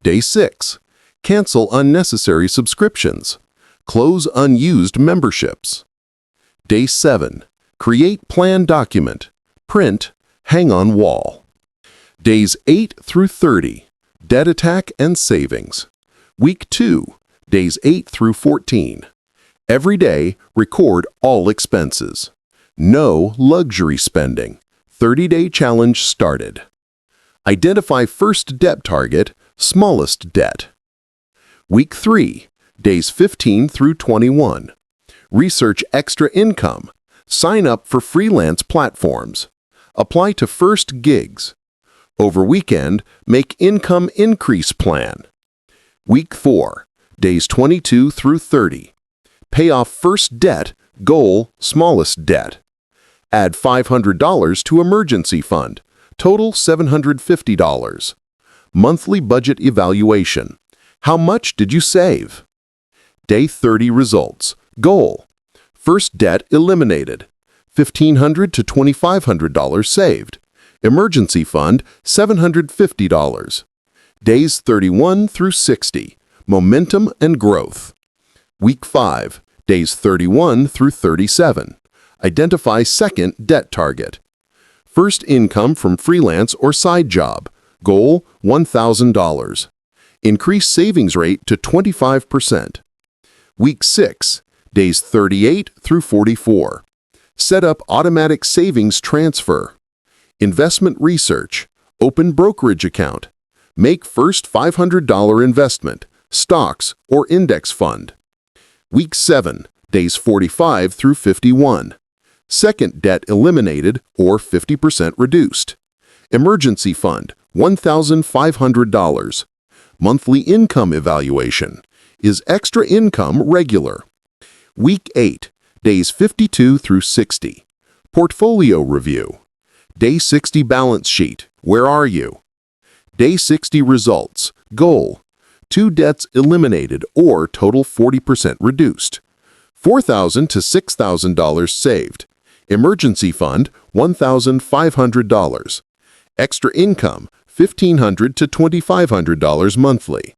Day 6. Cancel unnecessary subscriptions. Close unused memberships. Day 7. Create plan document. Print, hang on wall. Days 8 through 30. Debt attack and savings. Week 2. Days 8 through 14. Every day, record all expenses. No luxury spending. 30-day challenge started. Identify first debt target, smallest debt. Week 3. Days 15 through 21. Research extra income. Sign up for freelance platforms. Apply to first gigs. Over weekend, make income increase plan. Week 4. Days 22 through 30. Pay off first debt, goal, smallest debt. Add $500 to emergency fund. Total $750. Monthly budget evaluation. How much did you save? Day 30 results. Goal. First debt eliminated. $1,500 to $2,500 saved. Emergency fund, $750. Days 31 through 60. Momentum and growth. Week 5. Days 31 through 37. Identify second debt target. First income from freelance or side job. Goal, $1,000. Increase savings rate to 25%. Week 6, days 38 through 44. Set up automatic savings transfer. Investment research. Open brokerage account. Make first $500 investment, stocks or index fund. Week 7, days 45 through 51. Second debt eliminated or 50% reduced. Emergency fund, $1,500. Monthly income evaluation. Is extra income regular? Week 8, days 52 through 60. Portfolio review. Day 60 balance sheet. Where are you? Day 60 results. Goal. 2 debts eliminated or total 40% reduced. $4,000 to $6,000 saved. Emergency fund, $1,500. Extra income, $1,500 to $2,500 monthly.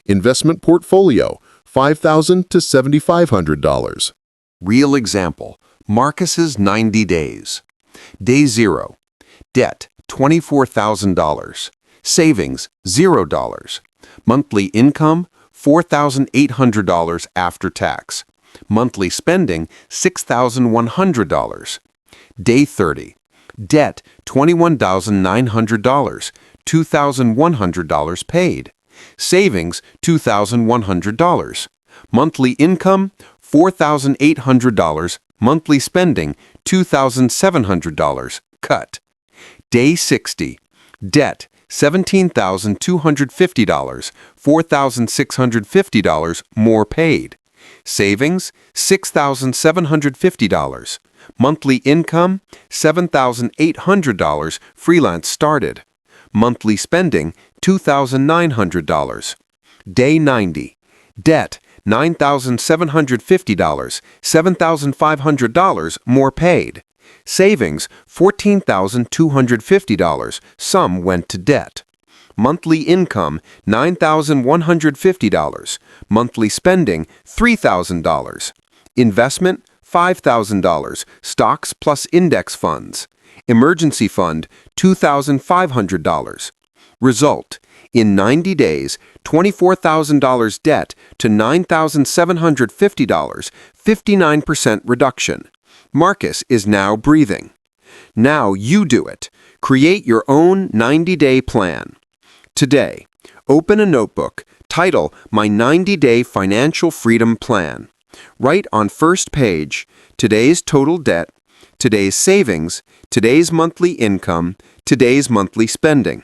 Investment portfolio, $5,000 to $7,500. Real example, Marcus's 90 days. Day 0. Debt, $24,000. Savings, $0. Monthly income, $4,800 after tax. Monthly spending, $6,100. Day 30. Debt, $21,900. $2,100 paid. Savings, $2,100. Monthly income, $4,800. Monthly spending, $2,700. Cut. Day 60. Debt, $17,250. $4,650 more paid. Savings, $6,750. Monthly income, $7,800. Freelance started. Monthly spending, $2,900. Day 90. Debt, $9,750. $7,500 more paid. Savings, $14,250. Some went to debt. Monthly income, $9,150. Monthly spending, $3,000. Investment, $5,000. Stocks plus index funds. Emergency fund, $2,500. Result, in 90 days, $24,000 debt to $9,750, 59% reduction. Marcus is now breathing. Now you do it. Create your own 90-day plan. Today, open a notebook, title My 90-Day Financial Freedom Plan. Write on first page, today's total debt, today's savings, today's monthly income, today's monthly spending.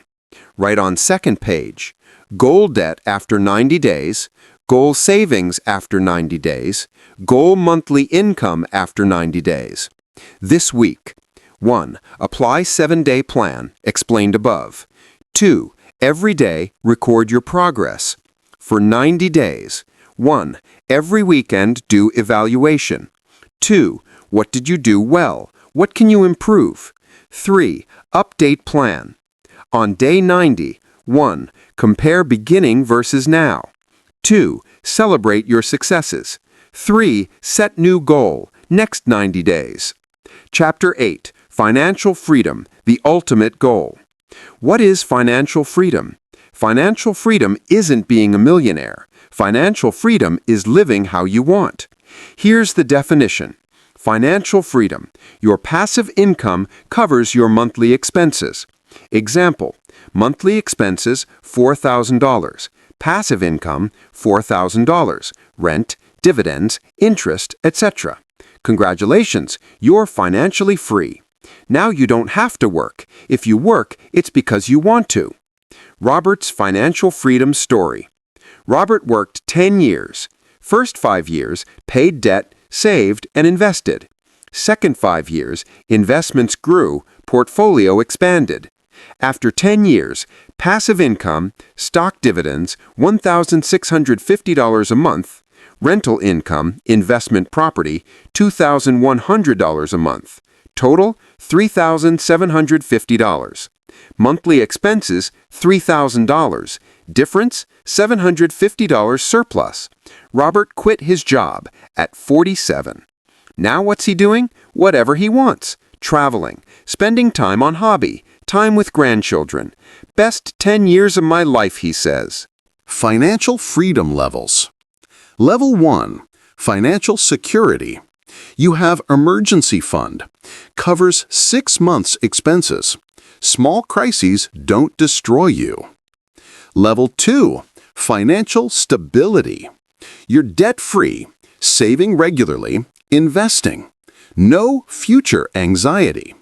Write on second page, goal debt after 90 days, goal savings after 90 days, goal monthly income after 90 days. This week, 1. Apply 7-day plan, explained above. 2. Every day, record your progress. For 90 days, 1. Every weekend, do evaluation. 2. What did you do well? What can you improve? 3. Update plan. On day 90, 1. Compare beginning versus now. 2. Celebrate your successes. 3. Set new goal, next 90 days. Chapter 8. Financial Freedom, the Ultimate Goal. What is financial freedom? Financial freedom isn't being a millionaire. Financial freedom is living how you want. Here's the definition. Financial freedom. Your passive income covers your monthly expenses. Example, monthly expenses, $4,000. Passive income, $4,000. Rent, dividends, interest, etc. Congratulations, you're financially free. Now you don't have to work. If you work, it's because you want to. Robert's financial freedom story. Robert worked 10 years. First 5 years, paid debt, saved, and invested. Second 5 years, investments grew, portfolio expanded. After 10 years, passive income, stock dividends, $1,650 a month, rental income, investment property, $2,100 a month. Total, $3,750. Monthly expenses, $3,000. Difference, $750 surplus. Robert quit his job at 47. Now what's he doing? Whatever he wants. Traveling, spending time on hobby, time with grandchildren. Best 10 years of my life, he says. Financial freedom levels. Level 1. Financial security. You have emergency fund. Covers 6 months' expenses. Small crises don't destroy you. Level 2. Financial stability. You're debt-free, saving regularly, investing. No future anxiety.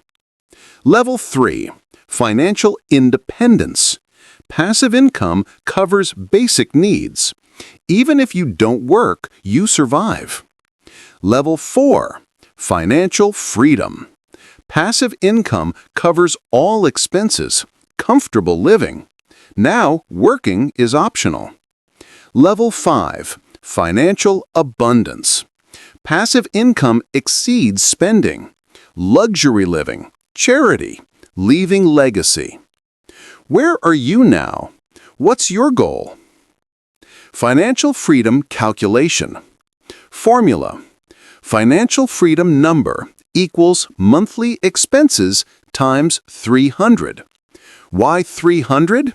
Level 3. Financial independence. Passive income covers basic needs. Even if you don't work, you survive. Level 4. Financial freedom. Passive income covers all expenses. Comfortable living. Now, working is optional. Level 5. Financial abundance. Passive income exceeds spending. Luxury living. Charity. Leaving legacy. Where are you now? What's your goal? Financial freedom calculation. Formula. Financial freedom number equals monthly expenses times 300. Why 300?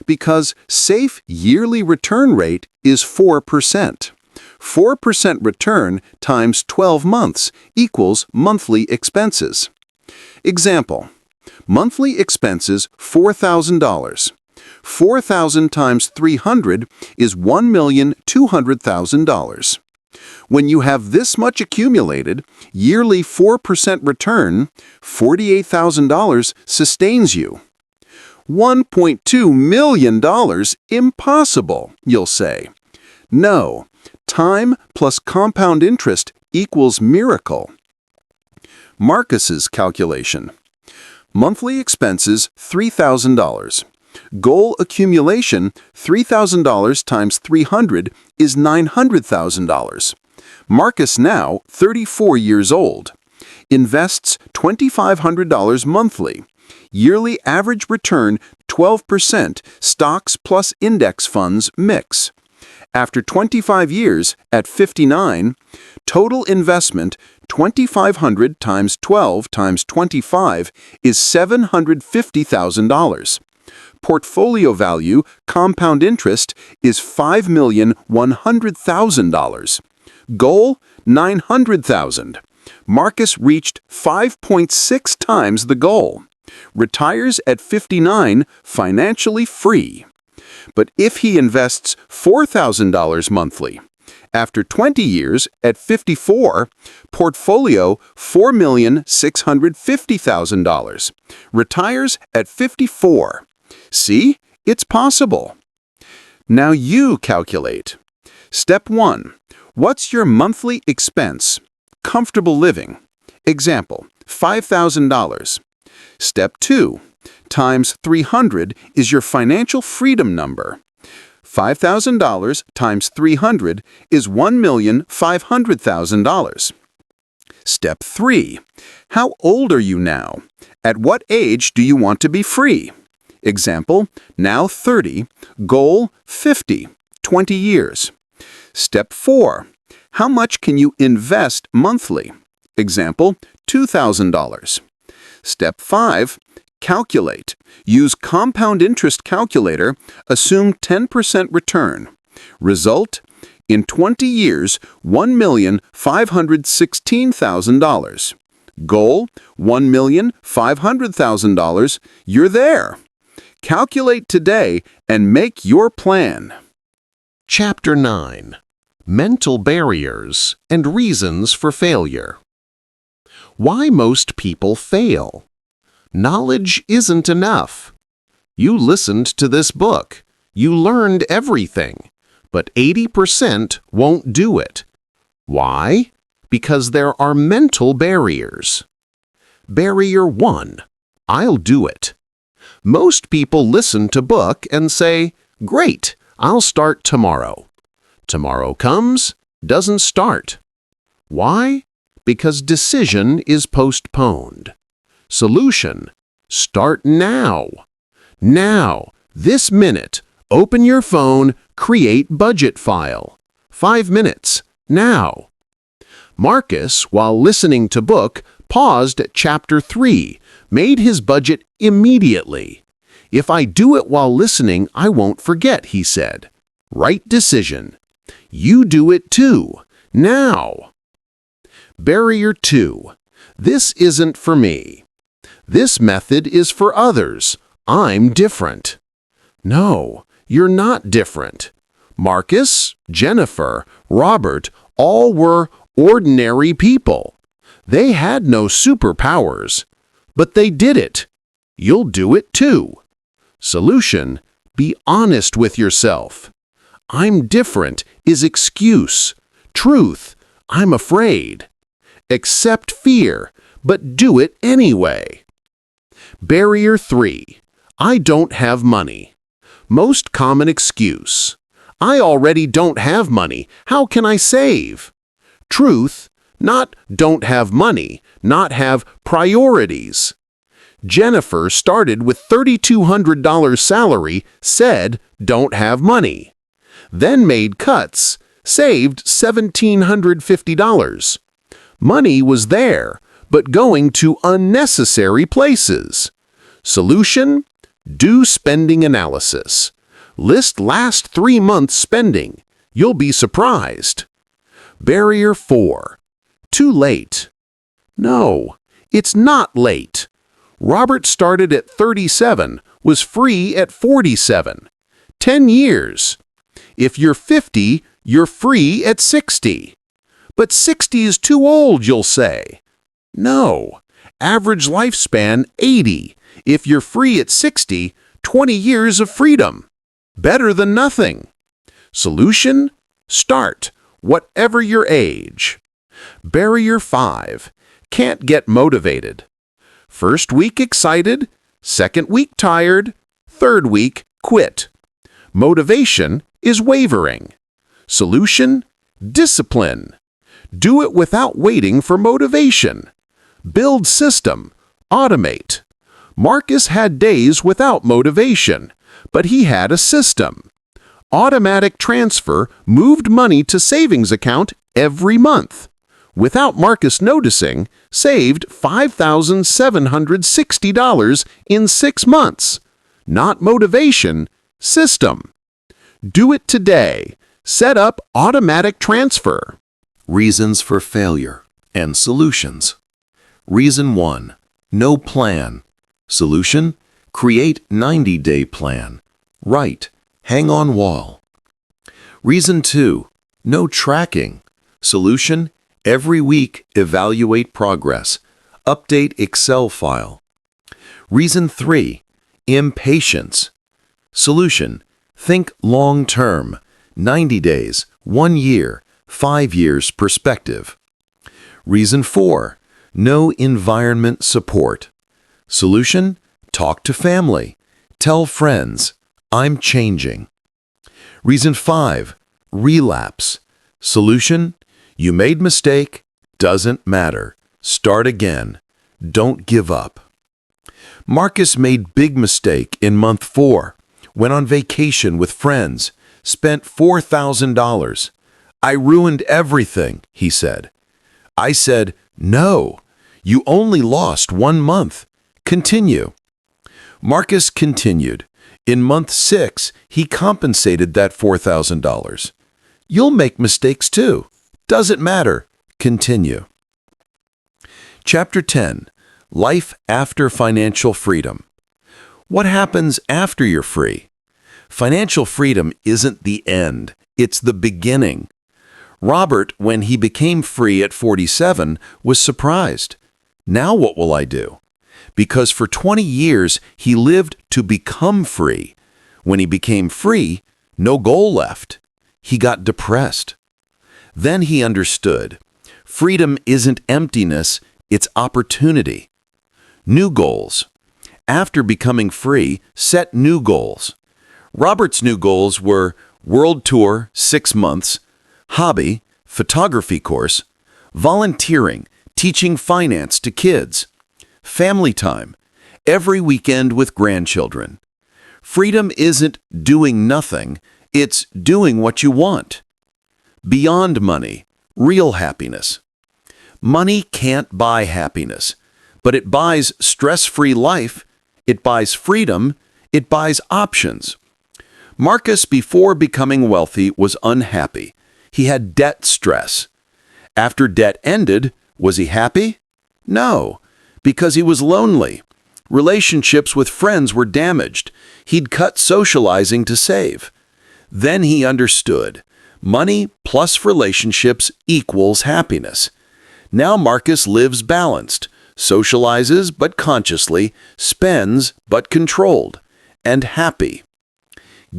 Because safe yearly return rate is 4%. 4% return times 12 months equals monthly expenses. Example. Monthly expenses $4,000. 4,000 times 300 is $1,200,000. When you have this much accumulated, yearly 4% return, $48,000 sustains you. $1.2 million? Impossible, you'll say. No, time plus compound interest equals miracle. Marcus's calculation. Monthly expenses $3,000. Goal accumulation $3,000 times 300 is $900,000. Marcus now 34 years old. Invests $2,500 monthly. Yearly average return 12% stocks plus index funds mix. After 25 years, at 59, total investment $2,500 times 12 times 25 is $750,000. Portfolio value, compound interest, is $5,100,000. Goal, $900,000. Marcus reached 5.6 times the goal. Retires at 59, financially free. But if he invests $4,000 monthly, after 20 years, at 54, portfolio $4,650,000. Retires at 54. See, it's possible. Now you calculate. Step 1. What's your monthly expense? Comfortable living. Example, $5,000. Step 2. Times 300 is your financial freedom number. $5,000 times 300 is $1,500,000. Step 3. How old are you now? At what age do you want to be free? Example, now 30, goal 50, 20 years. Step 4. How much can you invest monthly? Example, $2,000. Step 5. Calculate. Use compound interest calculator. Assume 10% return. Result? In 20 years, $1,516,000. Goal? $1,500,000. You're there. Calculate today and make your plan. Chapter 9. Mental Barriers and Reasons for Failure. Why most people fail. Knowledge isn't enough. You listened to this book. You learned everything. But 80% won't do it. Why? Because there are mental barriers. Barrier 1. I'll do it. Most people listen to book and say, "Great, I'll start tomorrow." Tomorrow comes, doesn't start. Why? Because decision is postponed. Solution: start now. Now, this minute, open your phone, create budget file. 5 minutes, now. Marcus, while listening to book, paused at chapter 3, made his budget immediately. If I do it while listening, I won't forget, he said. Right decision. You do it too. Now. Barrier 2. This isn't for me. This method is for others. I'm different. No, you're not different. Marcus, Jennifer, Robert all were ordinary people. They had no superpowers, but they did it. You'll do it too. Solution: be honest with yourself. I'm different is excuse. Truth: I'm afraid. Accept fear, but do it anyway. Barrier 3. I don't have money. Most common excuse: I already don't have money. How can I save? Truth: not don't have money, not have priorities. Jennifer started with $3,200 salary, said don't have money. Then made cuts, saved $1,750. Money was there, but going to unnecessary places. Solution: do spending analysis. List last 3 months' spending. You'll be surprised. Barrier 4. Too late. No, it's not late. Robert started at 37, was free at 47. 10 years. If you're 50, you're free at 60. But 60 is too old, you'll say. No, average lifespan 80. If you're free at 60, 20 years of freedom. Better than nothing. Solution: start, whatever your age. Barrier 5. Can't get motivated. First week excited, second week tired, third week quit. Motivation is wavering. Solution: discipline. Do it without waiting for motivation. Build system. Automate. Marcus had days without motivation, but he had a system. Automatic transfer moved money to savings account every month. Without Marcus noticing, saved $5,760 in 6 months. Not motivation, system. Do it today. Set up automatic transfer. Reasons for failure and solutions. Reason 1. No plan. Solution: create 90-day plan. Write, hang on wall. Reason 2. No tracking. Solution: every week evaluate progress. Update Excel file. Reason 3. Impatience. Solution: think long term. 90 days, 1 year, 5 years perspective. Reason 4. No environment support. Solution: talk to family. Tell friends, I'm changing. Reason 5. Relapse. Solution: you made mistake, doesn't matter. Start again. Don't give up. Marcus made big mistake in month 4. Went on vacation with friends. Spent $4,000. I ruined everything, he said. I said, no, you only lost 1 month. Continue. Marcus continued. In month 6, he compensated that $4,000. You'll make mistakes too. Doesn't matter. Continue. Chapter 10. Life after financial freedom. What happens after you're free? Financial freedom isn't the end. It's the beginning. Robert, when he became free at 47, was surprised. Now what will I do? Because for 20 years, he lived to become free. When he became free, no goal left. He got depressed. Then he understood. Freedom isn't emptiness, it's opportunity. New goals. After becoming free, set new goals. Robert's new goals were world tour, 6 months, hobby, photography course, volunteering, teaching finance to kids, family time, every weekend with grandchildren. Freedom isn't doing nothing, it's doing what you want. Beyond money, real happiness. Money can't buy happiness, but it buys stress-free life, it buys freedom, it buys options. Marcus, before becoming wealthy, was unhappy. He had debt stress. After debt ended, was he happy? No, because he was lonely. Relationships with friends were damaged. He'd cut socializing to save. Then he understood. Money plus relationships equals happiness. Now Marcus lives balanced, socializes but consciously, spends but controlled, and happy.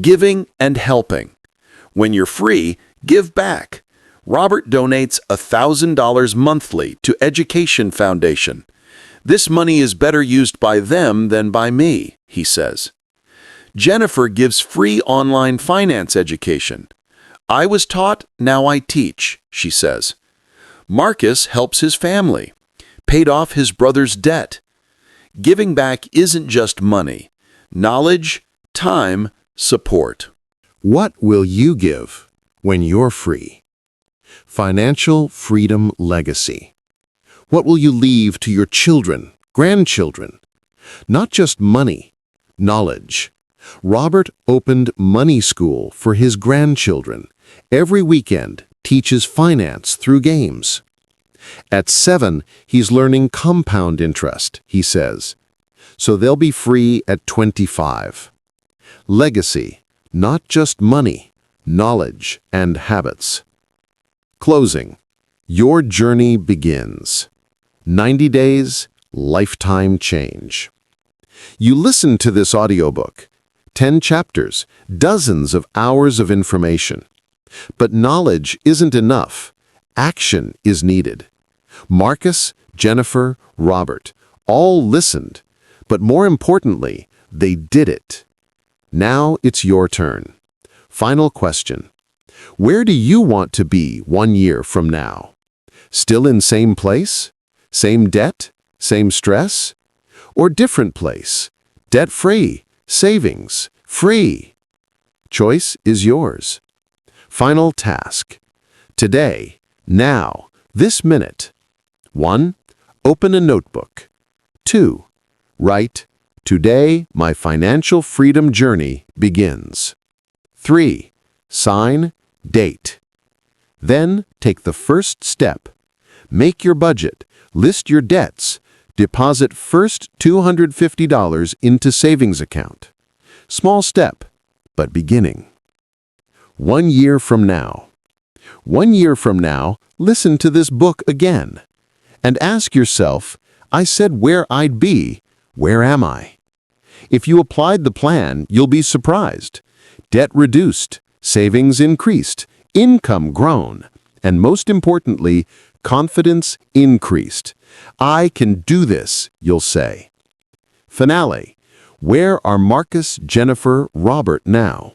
Giving and helping. When you're free, give back. Robert donates $1,000 monthly to Education Foundation. This money is better used by them than by me, he says. Jennifer gives free online finance education. I was taught, now I teach, she says. Marcus helps his family, paid off his brother's debt. Giving back isn't just money. Knowledge, time, support. What will you give when you're free? Financial freedom legacy. What will you leave to your children, grandchildren? Not just money, knowledge. Robert opened Money School for his grandchildren. Every weekend, teaches finance through games. At 7, he's learning compound interest, he says. So they'll be free at 25. Legacy, not just money, knowledge and habits. Closing. Your journey begins. 90 days, lifetime change. You listen to this audiobook. 10 chapters, dozens of hours of information. But knowledge isn't enough. Action is needed. Marcus, Jennifer, Robert all listened, but more importantly, they did it. Now it's your turn. Final question. Where do you want to be 1 year from now? Still in same place? Same debt? Same stress? Or different place? Debt-free? Savings? Free? Choice is yours. Final task. Today, now, this minute. 1. Open a notebook. 2. Write, "Today, my financial freedom journey begins." 3. Sign, date. Then, take the first step. Make your budget, list your debts, deposit first $250 into savings account. Small step, but beginning. 1 year from now. 1 year from now, listen to this book again. And ask yourself, I said where I'd be, where am I? If you applied the plan, you'll be surprised. Debt reduced, savings increased, income grown, and most importantly, confidence increased. I can do this, you'll say. Finale. Where are Marcus, Jennifer, Robert now?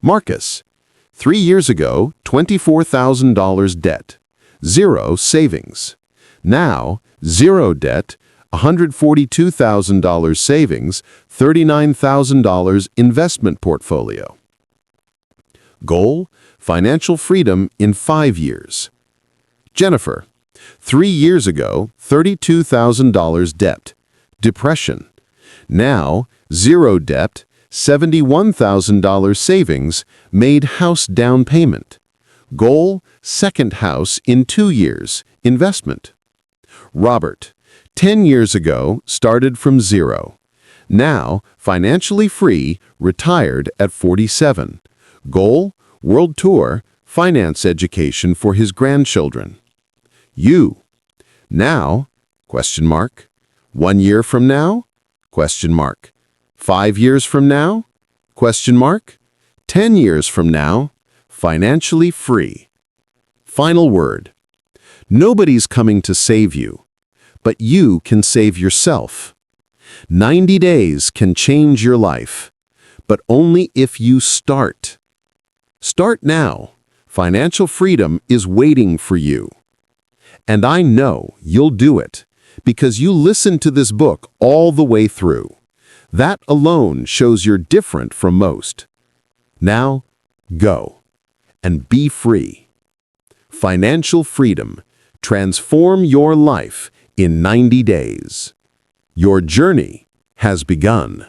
Marcus. 3 years ago, $24,000 debt. 0 savings. Now, 0 debt, $142,000 savings, $39,000 investment portfolio. Goal, financial freedom in 5 years. Jennifer, 3 years ago, $32,000 debt. Depression. Now, 0 debt, $71,000 savings, made house down payment. Goal, second house in 2 years, investment. Robert, 10 years ago, started from 0. Now, financially free, retired at 47. Goal, world tour, finance education for his grandchildren. You, now, question mark, 1 year from now, question mark, 5 years from now, question mark, 10 years from now, financially free. Final word. Nobody's coming to save you, but you can save yourself. 90 days can change your life, but only if you start. Start now. Financial freedom is waiting for you. And I know you'll do it because you listened to this book all the way through. That alone shows you're different from most. Now, go and be free. Financial freedom, Transform your life in 90 days. Your journey has begun.